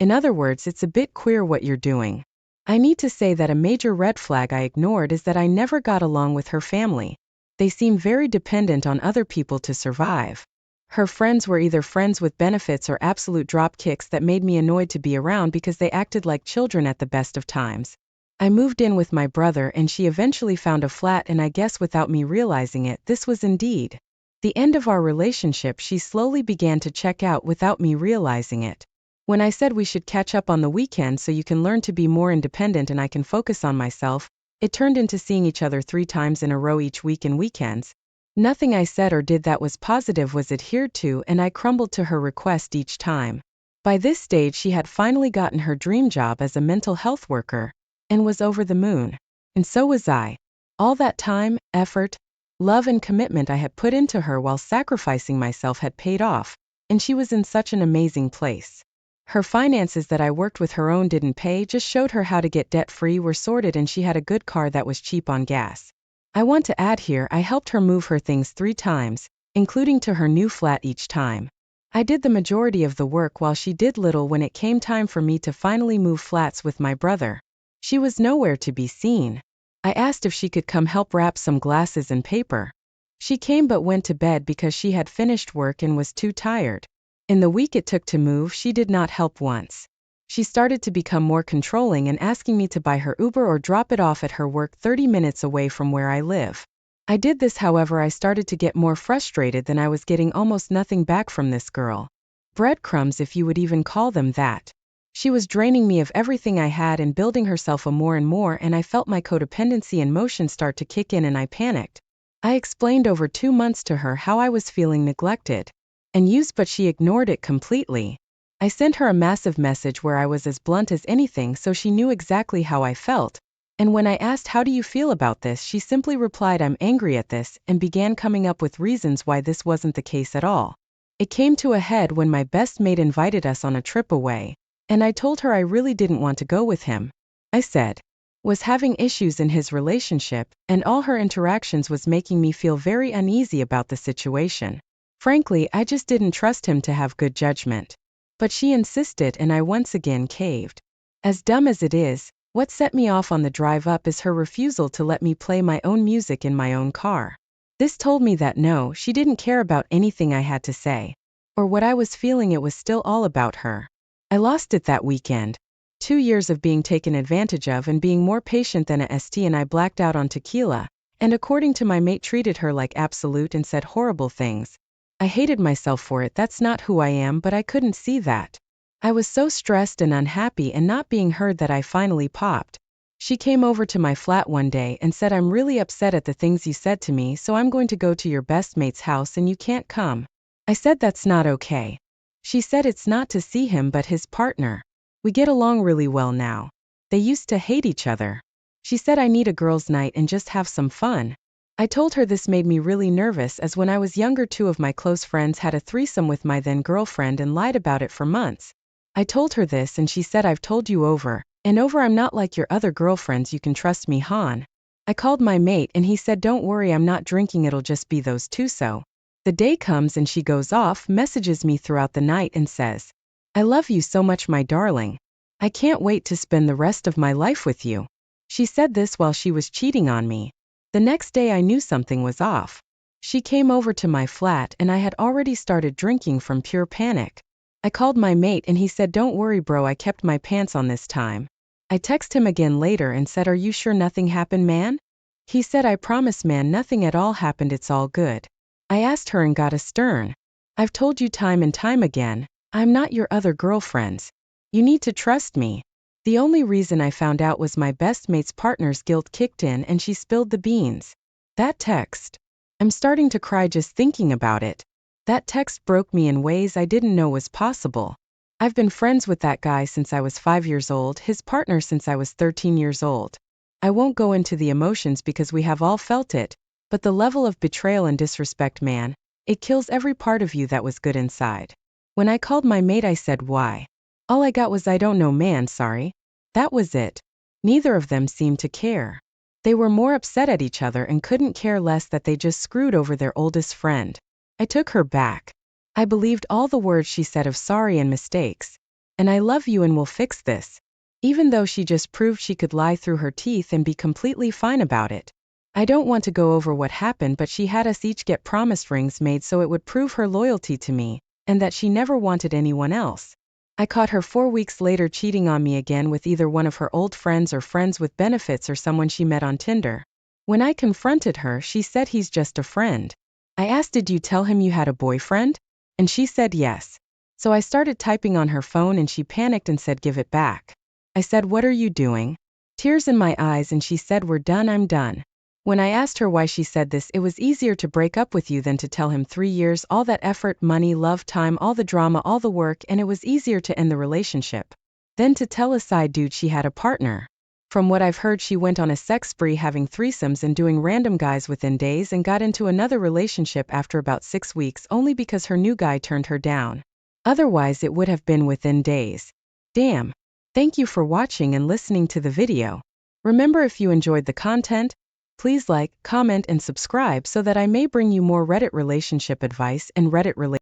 In other words, it's a bit queer what you're doing. I need to say that a major red flag I ignored is that I never got along with her family. They seem very dependent on other people to survive. Her friends were either friends with benefits or absolute drop kicks that made me annoyed to be around because they acted like children at the best of times. I moved in with my brother and she eventually found a flat, and I guess without me realizing it, this was indeed the end of our relationship. She slowly began to check out without me realizing it. When I said we should catch up on the weekend so you can learn to be more independent and I can focus on myself, it turned into seeing each other 3 times in a row each week and weekends. Nothing I said or did that was positive was adhered to, and I crumbled to her request each time. By this stage she had finally gotten her dream job as a mental health worker, and was over the moon. And so was I. All that time, effort, love and commitment I had put into her while sacrificing myself had paid off, and she was in such an amazing place. Her finances that I worked with her own didn't pay, just showed her how to get debt-free, were sorted, and she had a good car that was cheap on gas. I want to add here, I helped her move her things 3 times, including to her new flat each time. I did the majority of the work while she did little. When it came time for me to finally move flats with my brother, she was nowhere to be seen. I asked if she could come help wrap some glasses and paper. She came but went to bed because she had finished work and was too tired. In the week it took to move, she did not help once. She started to become more controlling and asking me to buy her Uber or drop it off at her work 30 minutes away from where I live. I did this, however, I started to get more frustrated than I was getting almost nothing back from this girl. Breadcrumbs, if you would even call them that. She was draining me of everything I had and building herself a more and more, and I felt my codependency and motion start to kick in and I panicked. I explained over 2 months to her how I was feeling neglected and used, but she ignored it completely. I sent her a massive message where I was as blunt as anything so she knew exactly how I felt. And when I asked, how do you feel about this, she simply replied, I'm angry at this, and began coming up with reasons why this wasn't the case at all. It came to a head when my best mate invited us on a trip away, and I told her I really didn't want to go with him. I said, was having issues in his relationship, and all her interactions was making me feel very uneasy about the situation. Frankly, I just didn't trust him to have good judgment. But she insisted and I once again caved. As dumb as it is, what set me off on the drive up is her refusal to let me play my own music in my own car. This told me that no, she didn't care about anything I had to say, or what I was feeling. It was still all about her. I lost it that weekend. 2 years of being taken advantage of and being more patient than a ST, and I blacked out on tequila, and according to my mate treated her like absolute and said horrible things. I hated myself for it. That's not who I am, but I couldn't see that. I was so stressed and unhappy and not being heard that I finally popped. She came over to my flat one day and said, I'm really upset at the things you said to me, so I'm going to go to your best mate's house and you can't come. I said that's not okay. She said it's not to see him but his partner. We get along really well now. They used to hate each other. She said I need a girls' night and just have some fun. I told her this made me really nervous, as when I was younger 2 of my close friends had a threesome with my then girlfriend and lied about it for months. I told her this and she said, I've told you over and over I'm not like your other girlfriends, you can trust me, hon. I called my mate and he said, don't worry, I'm not drinking, it'll just be those 2. So the day comes and she goes off, messages me throughout the night and says, I love you so much, my darling. I can't wait to spend the rest of my life with you. She said this while she was cheating on me. The next day I knew something was off. She came over to my flat and I had already started drinking from pure panic. I called my mate and he said, don't worry bro, I kept my pants on this time. I text him again later and said, "Are you sure nothing happened, man?" He said, "I promise, man, nothing at all happened, it's all good." I asked her and got a stern. "I've told you time and time again, I'm not your other girlfriends. You need to trust me." The only reason I found out was my best mate's partner's guilt kicked in and she spilled the beans. That text. I'm starting to cry just thinking about it. That text broke me in ways I didn't know was possible. I've been friends with that guy since I was 5 years old, his partner since I was 13 years old. I won't go into the emotions because we have all felt it, but the level of betrayal and disrespect, man, it kills every part of you that was good inside. When I called my mate, I said, "Why?" All I got was, "I don't know, man, sorry." That was it. Neither of them seemed to care. They were more upset at each other and couldn't care less that they just screwed over their oldest friend. I took her back. I believed all the words she said of sorry and mistakes. And I love you and will fix this. Even though she just proved she could lie through her teeth and be completely fine about it. I don't want to go over what happened, but she had us each get promise rings made so it would prove her loyalty to me, and that she never wanted anyone else. I caught her 4 weeks later cheating on me again with either one of her old friends or friends with benefits or someone she met on Tinder. When I confronted her, she said he's just a friend. I asked, "Did you tell him you had a boyfriend?" And she said yes. So I started typing on her phone and she panicked and said, "Give it back." I said, "What are you doing?" Tears in my eyes, and she said, "We're done, I'm done." When I asked her why she said this, "It was easier to break up with you than to tell him 3 years, all that effort, money, love, time, all the drama, all the work, and it was easier to end the relationship than to tell a side dude she had a partner." From what I've heard, she went on a sex spree, having threesomes and doing random guys within days, and got into another relationship after about 6 weeks only because her new guy turned her down. Otherwise it would have been within days. Damn. Thank you for watching and listening to the video. Remember, if you enjoyed the content, please like, comment, and subscribe so that I may bring you more Reddit relationship advice and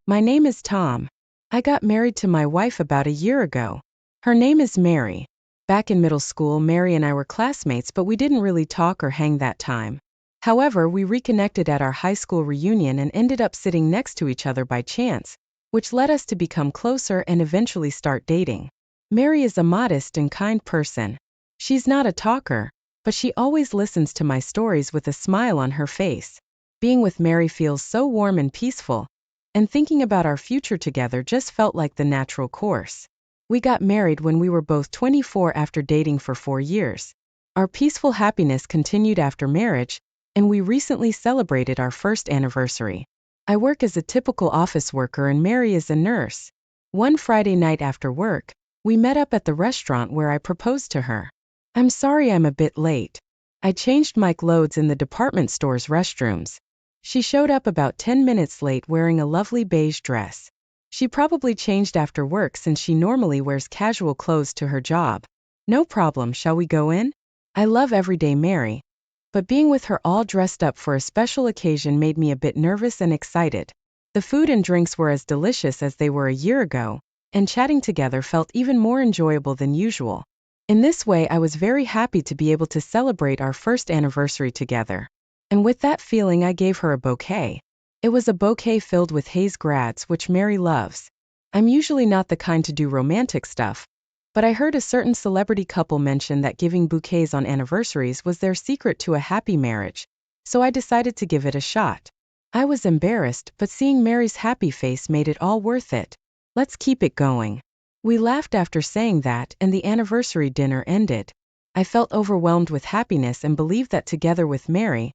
My name is Tom. I got married to my wife about a year ago. Her name is Mary. Back in middle school, Mary and I were classmates, but we didn't really talk or hang that time. However, we reconnected at our high school reunion and ended up sitting next to each other by chance, which led us to become closer and eventually start dating. Mary is a modest and kind person. She's not a talker, but she always listens to my stories with a smile on her face. Being with Mary feels so warm and peaceful, and thinking about our future together just felt like the natural course. We got married when we were both 24 after dating for 4 years. Our peaceful happiness continued after marriage, and we recently celebrated our first anniversary. I work as a typical office worker and Mary is a nurse. One Friday night after work, we met up at the restaurant where I proposed to her. "I'm sorry I'm a bit late. I changed my clothes in the department store's restrooms." She showed up about 10 minutes late wearing a lovely beige dress. She probably changed after work since she normally wears casual clothes to her job. "No problem, shall we go in?" I love everyday Mary, but being with her all dressed up for a special occasion made me a bit nervous and excited. The food and drinks were as delicious as they were a year ago, and chatting together felt even more enjoyable than usual. In this way, I was very happy to be able to celebrate our first anniversary together. And with that feeling, I gave her a bouquet. It was a bouquet filled with haze grads, which Mary loves. I'm usually not the kind to do romantic stuff, but I heard a certain celebrity couple mention that giving bouquets on anniversaries was their secret to a happy marriage, so I decided to give it a shot. I was embarrassed, but seeing Mary's happy face made it all worth it. Let's keep it going. We laughed after saying that, and the anniversary dinner ended. I felt overwhelmed with happiness and believed that together with Mary,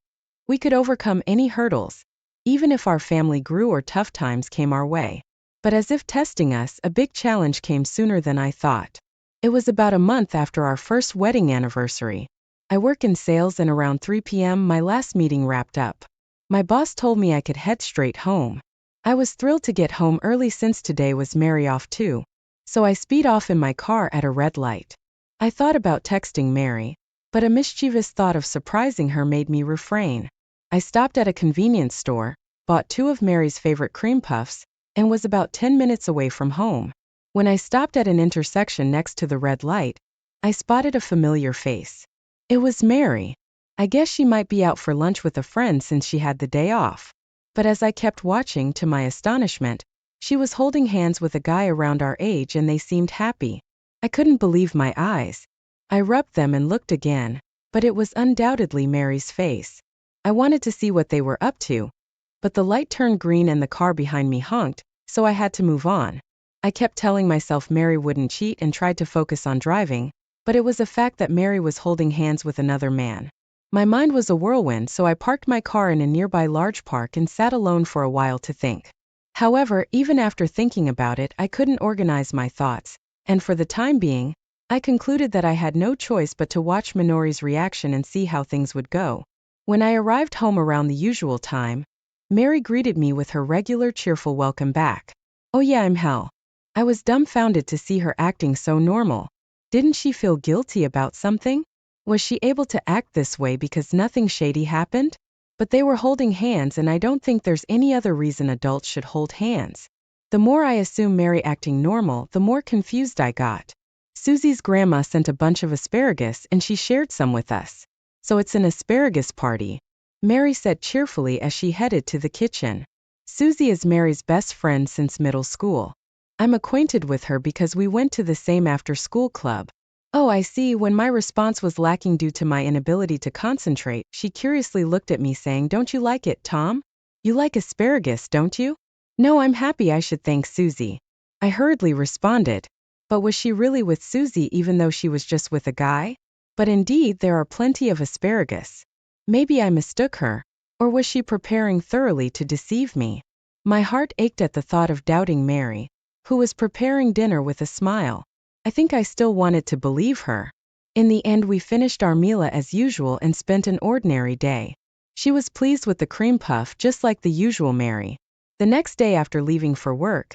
we could overcome any hurdles, even if our family grew or tough times came our way. But as if testing us, a big challenge came sooner than I thought. It was about a month after our first wedding anniversary. I work in sales and around 3 p.m. my last meeting wrapped up. My boss told me I could head straight home. I was thrilled to get home early since today was Mary off too. So I speed off in my car at a red light. I thought about texting Mary, but a mischievous thought of surprising her made me refrain. I stopped at a convenience store, bought 2 of Mary's favorite cream puffs, and was about 10 minutes away from home. When I stopped at an intersection next to the red light, I spotted a familiar face. It was Mary. I guess she might be out for lunch with a friend since she had the day off. But as I kept watching, to my astonishment, she was holding hands with a guy around our age and they seemed happy. I couldn't believe my eyes. I rubbed them and looked again, but it was undoubtedly Mary's face. I wanted to see what they were up to, but the light turned green and the car behind me honked, so I had to move on. I kept telling myself Mary wouldn't cheat and tried to focus on driving, but it was a fact that Mary was holding hands with another man. My mind was a whirlwind, so I parked my car in a nearby large park and sat alone for a while to think. However, even after thinking about it, I couldn't organize my thoughts, and for the time being, I concluded that I had no choice but to watch Minori's reaction and see how things would go. When I arrived home around the usual time, Mary greeted me with her regular cheerful welcome back. Oh yeah, I'm hell. I was dumbfounded to see her acting so normal. Didn't she feel guilty about something? Was she able to act this way because nothing shady happened? But they were holding hands, and I don't think there's any other reason adults should hold hands. The more I assume Mary acting normal, the more confused I got. Susie's grandma sent a bunch of asparagus and she shared some with us. So it's an asparagus party, Mary said cheerfully as she headed to the kitchen. Susie is Mary's best friend since middle school. I'm acquainted with her because we went to the same after-school club. Oh, I see. When my response was lacking due to my inability to concentrate, she curiously looked at me saying, "Don't you like it, Tom? You like asparagus, don't you?" "No, I'm happy I should thank Susie," I hurriedly responded. But was she really with Susie even though she was just with a guy? But indeed, there are plenty of asparagus. Maybe I mistook her, or was she preparing thoroughly to deceive me? My heart ached at the thought of doubting Mary, who was preparing dinner with a smile. I think I still wanted to believe her. In the end, we finished our meal as usual and spent an ordinary day. She was pleased with the cream puff just like the usual Mary. The next day after leaving for work,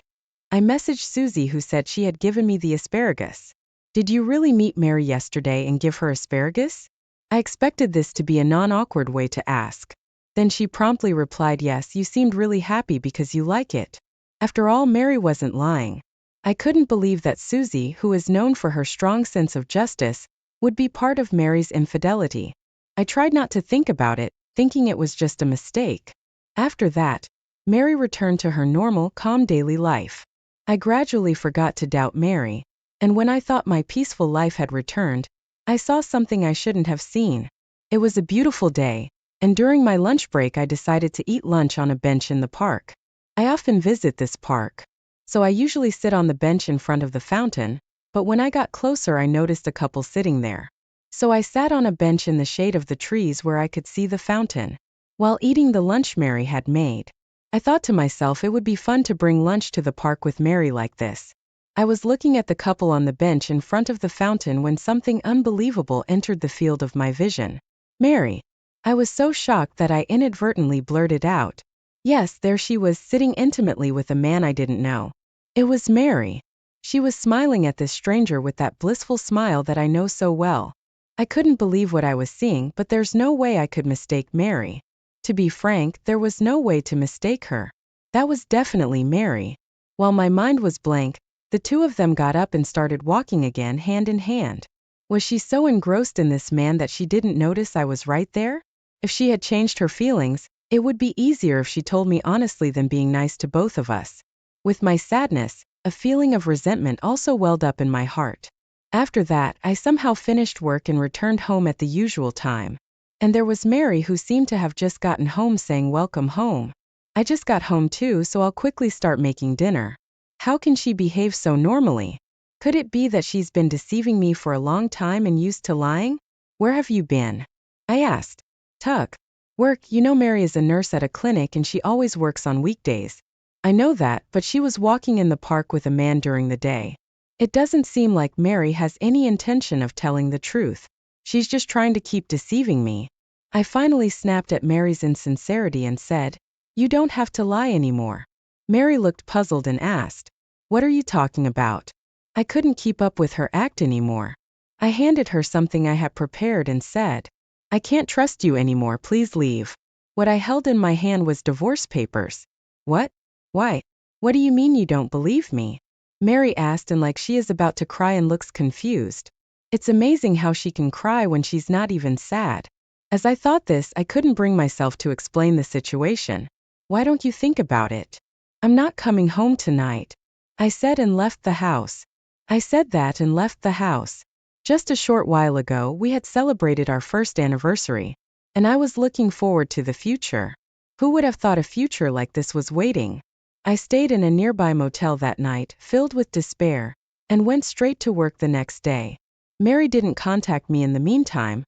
I messaged Susie, who said she had given me the asparagus. "Did you really meet Mary yesterday and give her asparagus?" I expected this to be a non-awkward way to ask. Then she promptly replied, "Yes, you seemed really happy because you like it." After all, Mary wasn't lying. I couldn't believe that Susie, who is known for her strong sense of justice, would be part of Mary's infidelity. I tried not to think about it, thinking it was just a mistake. After that, Mary returned to her normal, calm daily life. I gradually forgot to doubt Mary, and when I thought my peaceful life had returned, I saw something I shouldn't have seen. It was a beautiful day, and during my lunch break I decided to eat lunch on a bench in the park. I often visit this park, so I usually sit on the bench in front of the fountain, but when I got closer I noticed a couple sitting there. So I sat on a bench in the shade of the trees where I could see the fountain, while eating the lunch Mary had made. I thought to myself it would be fun to bring lunch to the park with Mary like this. I was looking at the couple on the bench in front of the fountain when something unbelievable entered the field of my vision. "Mary." I was so shocked that I inadvertently blurted out. Yes, there she was, sitting intimately with a man I didn't know. It was Mary. She was smiling at this stranger with that blissful smile that I know so well. I couldn't believe what I was seeing, but there's no way I could mistake Mary. To be frank, there was no way to mistake her. That was definitely Mary. While my mind was blank, the two of them got up and started walking again, hand in hand. Was she so engrossed in this man that she didn't notice I was right there? If she had changed her feelings, it would be easier if she told me honestly than being nice to both of us. With my sadness, a feeling of resentment also welled up in my heart. After that, I somehow finished work and returned home at the usual time. And there was Mary, who seemed to have just gotten home, saying, "Welcome home." I just got home too, so I'll quickly start making dinner. How can she behave so normally? Could it be that she's been deceiving me for a long time and used to lying? "Where have you been?" I asked. "Tuck." "Work. You know Mary is a nurse at a clinic and she always works on weekdays." "I know that, but she was walking in the park with a man during the day. It doesn't seem like Mary has any intention of telling the truth. She's just trying to keep deceiving me." I finally snapped at Mary's insincerity and said, "You don't have to lie anymore." Mary looked puzzled and asked, "What are you talking about?" I couldn't keep up with her act anymore. I handed her something I had prepared and said, "I can't trust you anymore, please leave." What I held in my hand was divorce papers. "What? Why? What do you mean you don't believe me?" Mary asked, and like she is about to cry and looks confused. It's amazing how she can cry when she's not even sad. As I thought this, I couldn't bring myself to explain the situation. "Why don't you think about it?" "I'm not coming home tonight," I said and left the house. I said that and left the house. Just a short while ago, we had celebrated our first anniversary, and I was looking forward to the future. Who would have thought a future like this was waiting? I stayed in a nearby motel that night, filled with despair, and went straight to work the next day. Mary didn't contact me in the meantime,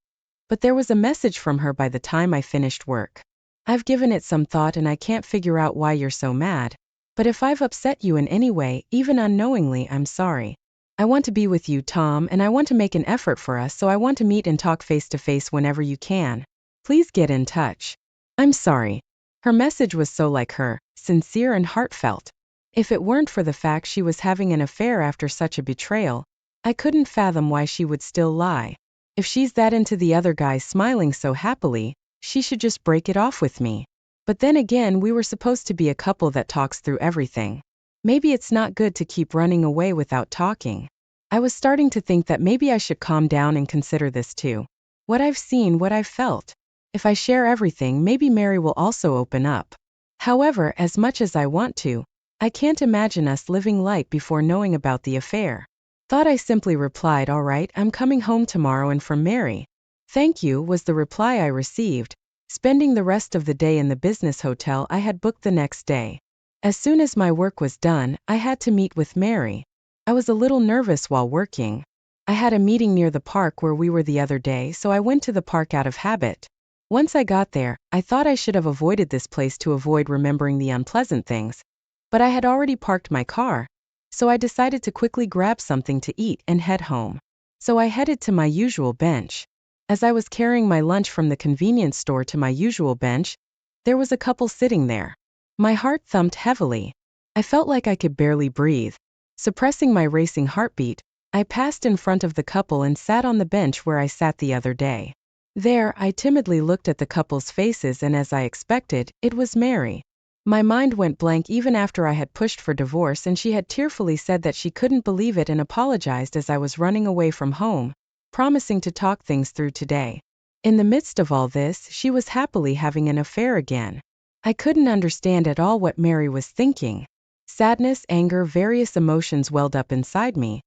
but there was a message from her by the time I finished work. I've given it some thought and I can't figure out why you're so mad. But if I've upset you in any way, even unknowingly, I'm sorry. I want to be with you, Tom, and I want to make an effort for us, so I want to meet and talk face to face whenever you can. Please get in touch. I'm sorry. Her message was so like her, sincere and heartfelt. If it weren't for the fact she was having an affair after such a betrayal, I couldn't fathom why she would still lie. If she's that into the other guy smiling so happily, she should just break it off with me. But then again, we were supposed to be a couple that talks through everything. Maybe it's not good to keep running away without talking. I was starting to think that maybe I should calm down and consider this too. What I've seen, what I've felt. If I share everything, maybe Mary will also open up. However, as much as I want to, I can't imagine us living light before knowing about the affair. Thought I simply replied, all right, I'm coming home tomorrow, and from Mary. Thank you, was the reply I received, spending the rest of the day in the business hotel I had booked the next day. As soon as my work was done, I had to meet with Mary. I was a little nervous while working. I had a meeting near the park where we were the other day, so I went to the park out of habit. Once I got there, I thought I should have avoided this place to avoid remembering the unpleasant things. But I had already parked my car, so I decided to quickly grab something to eat and head home. So I headed to my usual bench. As I was carrying my lunch from the convenience store to my usual bench, there was a couple sitting there. My heart thumped heavily. I felt like I could barely breathe. Suppressing my racing heartbeat, I passed in front of the couple and sat on the bench where I sat the other day. There, I timidly looked at the couple's faces, and as I expected, it was Mary. My mind went blank even after I had pushed for divorce and she had tearfully said that she couldn't believe it and apologized as I was running away from home, promising to talk things through today. In the midst of all this, she was happily having an affair again. I couldn't understand at all what Mary was thinking. Sadness, anger, various emotions welled up inside me.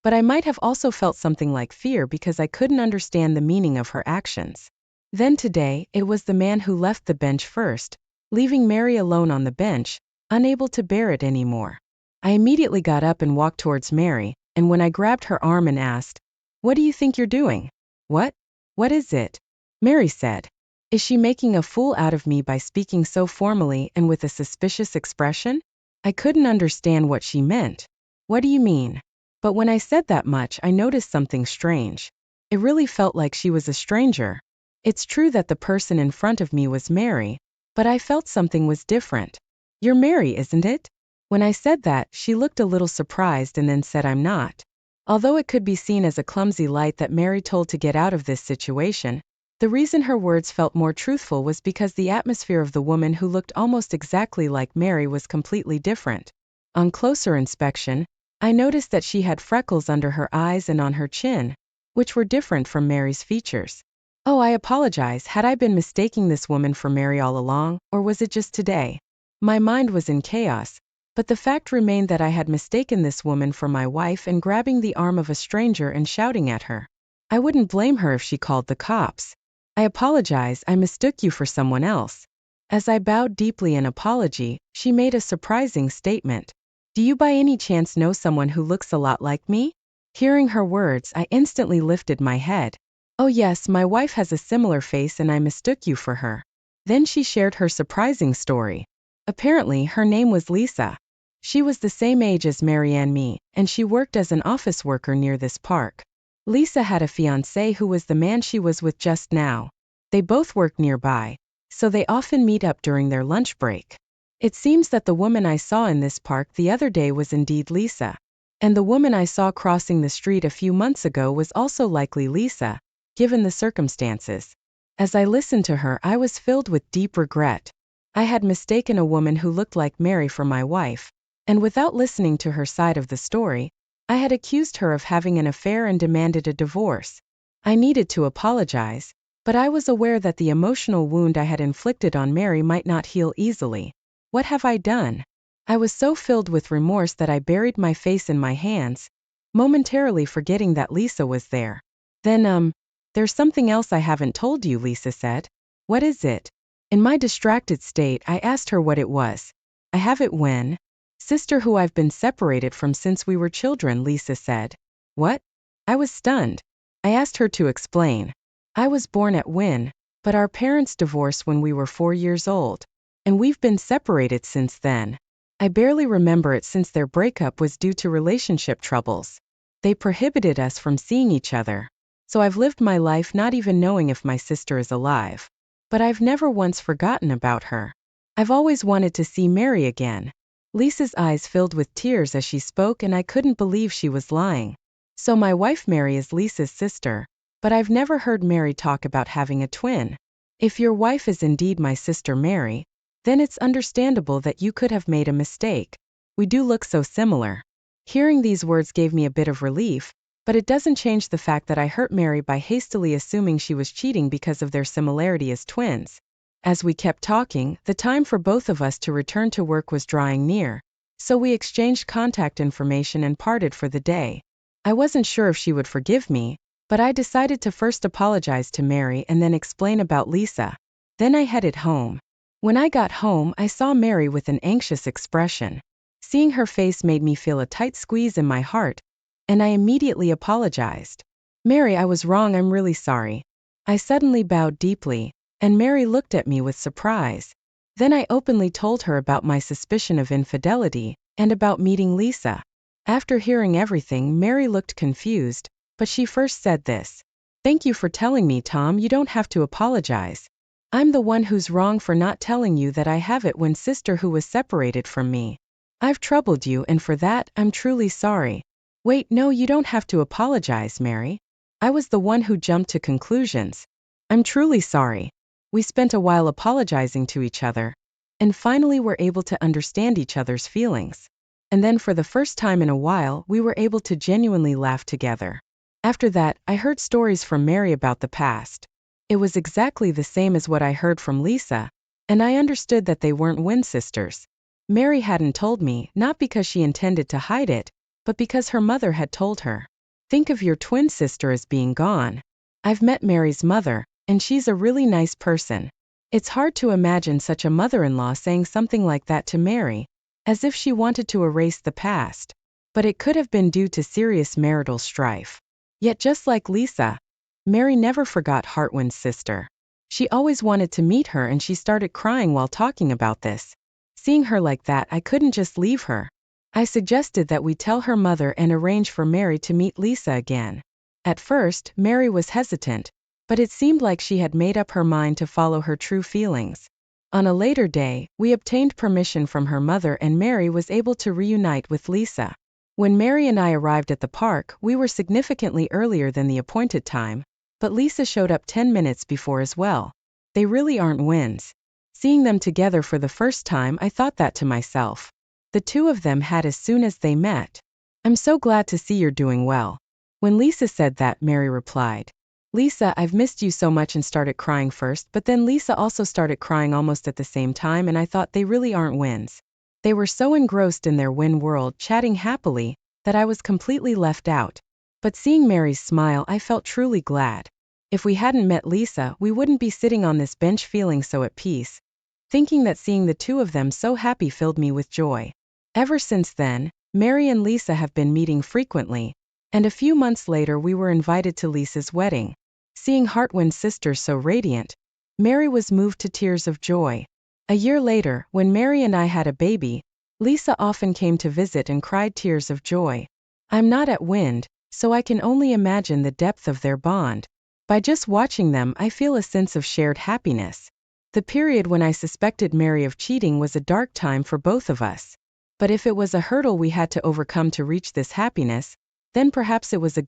But I might have also felt something like fear because I couldn't understand the meaning of her actions. Then today, it was the man who left the bench first, leaving Mary alone on the bench, unable to bear it anymore. I immediately got up and walked towards Mary, and when I grabbed her arm and asked, "What do you think you're doing?" "What? What is it?" Mary said. Is she making a fool out of me by speaking so formally and with a suspicious expression? I couldn't understand what she meant. What do you mean? But when I said that much, I noticed something strange. It really felt like she was a stranger. It's true that the person in front of me was Mary, but I felt something was different. You're Mary, isn't it? When I said that, she looked a little surprised and then said I'm not. Although it could be seen as a clumsy light that Mary told to get out of this situation, the reason her words felt more truthful was because the atmosphere of the woman who looked almost exactly like Mary was completely different. On closer inspection, I noticed that she had freckles under her eyes and on her chin, which were different from Mary's features. Oh, I apologize. Had I been mistaking this woman for Mary all along, or was it just today? My mind was in chaos, but the fact remained that I had mistaken this woman for my wife and grabbing the arm of a stranger and shouting at her. I wouldn't blame her if she called the cops. I apologize, I mistook you for someone else. As I bowed deeply in apology, she made a surprising statement. Do you by any chance know someone who looks a lot like me? Hearing her words, I instantly lifted my head. Oh yes, my wife has a similar face and I mistook you for her. Then she shared her surprising story. Apparently, her name was Lisa. She was the same age as Mary and me, and she worked as an office worker near this park. Lisa had a fiancé who was the man she was with just now. They both worked nearby, so they often meet up during their lunch break. It seems that the woman I saw in this park the other day was indeed Lisa. And the woman I saw crossing the street a few months ago was also likely Lisa, given the circumstances. As I listened to her, I was filled with deep regret. I had mistaken a woman who looked like Mary for my wife, and without listening to her side of the story, I had accused her of having an affair and demanded a divorce. I needed to apologize, but I was aware that the emotional wound I had inflicted on Mary might not heal easily. What have I done? I was so filled with remorse that I buried my face in my hands, momentarily forgetting that Lisa was there. Then, there's something else I haven't told you, Lisa said. What is it? In my distracted state, I asked her what it was. I have it when sister who I've been separated from since we were children, Lisa said. What? I was stunned. I asked her to explain. I was born at Wynne, but our parents divorced when we were 4 years old, and we've been separated since then. I barely remember it since their breakup was due to relationship troubles. They prohibited us from seeing each other. So I've lived my life not even knowing if my sister is alive. But I've never once forgotten about her. I've always wanted to see Mary again. Lisa's eyes filled with tears as she spoke, and I couldn't believe she was lying. So my wife Mary is Lisa's sister, but I've never heard Mary talk about having a twin. If your wife is indeed my sister Mary, then it's understandable that you could have made a mistake. We do look so similar. Hearing these words gave me a bit of relief, but it doesn't change the fact that I hurt Mary by hastily assuming she was cheating because of their similarity as twins. As we kept talking, the time for both of us to return to work was drawing near, so we exchanged contact information and parted for the day. I wasn't sure if she would forgive me, but I decided to first apologize to Mary and then explain about Lisa. Then I headed home. When I got home, I saw Mary with an anxious expression. Seeing her face made me feel a tight squeeze in my heart, and I immediately apologized. Mary, I was wrong, I'm really sorry. I suddenly bowed deeply, and Mary looked at me with surprise. Then I openly told her about my suspicion of infidelity, and about meeting Lisa. After hearing everything, Mary looked confused, but she first said this. Thank you for telling me, Tom, you don't have to apologize. I'm the one who's wrong for not telling you that I have it when sister who was separated from me. I've troubled you, and for that, I'm truly sorry. Wait, no, you don't have to apologize, Mary. I was the one who jumped to conclusions. I'm truly sorry. We spent a while apologizing to each other, and finally were able to understand each other's feelings. And then for the first time in a while, we were able to genuinely laugh together. After that, I heard stories from Mary about the past. It was exactly the same as what I heard from Lisa, and I understood that they weren't Wynne sisters. Mary hadn't told me, not because she intended to hide it, but because her mother had told her. Think of your twin sister as being gone. I've met Mary's mother, and she's a really nice person. It's hard to imagine such a mother-in-law saying something like that to Mary, as if she wanted to erase the past. But it could have been due to serious marital strife. Yet just like Lisa, Mary never forgot Hartwin's sister. She always wanted to meet her, and she started crying while talking about this. Seeing her like that, I couldn't just leave her. I suggested that we tell her mother and arrange for Mary to meet Lisa again. At first, Mary was hesitant, but it seemed like she had made up her mind to follow her true feelings. On a later day, we obtained permission from her mother, and Mary was able to reunite with Lisa. When Mary and I arrived at the park, we were significantly earlier than the appointed time, but Lisa showed up 10 minutes before as well. They really aren't Wynnes. Seeing them together for the first time, I thought that to myself. The two of them had as soon as they met. I'm so glad to see you're doing well. When Lisa said that, Mary replied, Lisa, I've missed you so much, and started crying first, but then Lisa also started crying almost at the same time, and I thought they really aren't Wynnes. They were so engrossed in their Wynne world, chatting happily, that I was completely left out. But seeing Mary's smile, I felt truly glad. If we hadn't met Lisa, we wouldn't be sitting on this bench feeling so at peace. Thinking that seeing the two of them so happy filled me with joy. Ever since then, Mary and Lisa have been meeting frequently, and a few months later we were invited to Lisa's wedding. Seeing Hartwin's sisters so radiant, Mary was moved to tears of joy. A year later, when Mary and I had a baby, Lisa often came to visit and cried tears of joy. I'm not at Wynne, so I can only imagine the depth of their bond. By just watching them, I feel a sense of shared happiness. The period when I suspected Mary of cheating was a dark time for both of us. But if it was a hurdle we had to overcome to reach this happiness, then perhaps it was a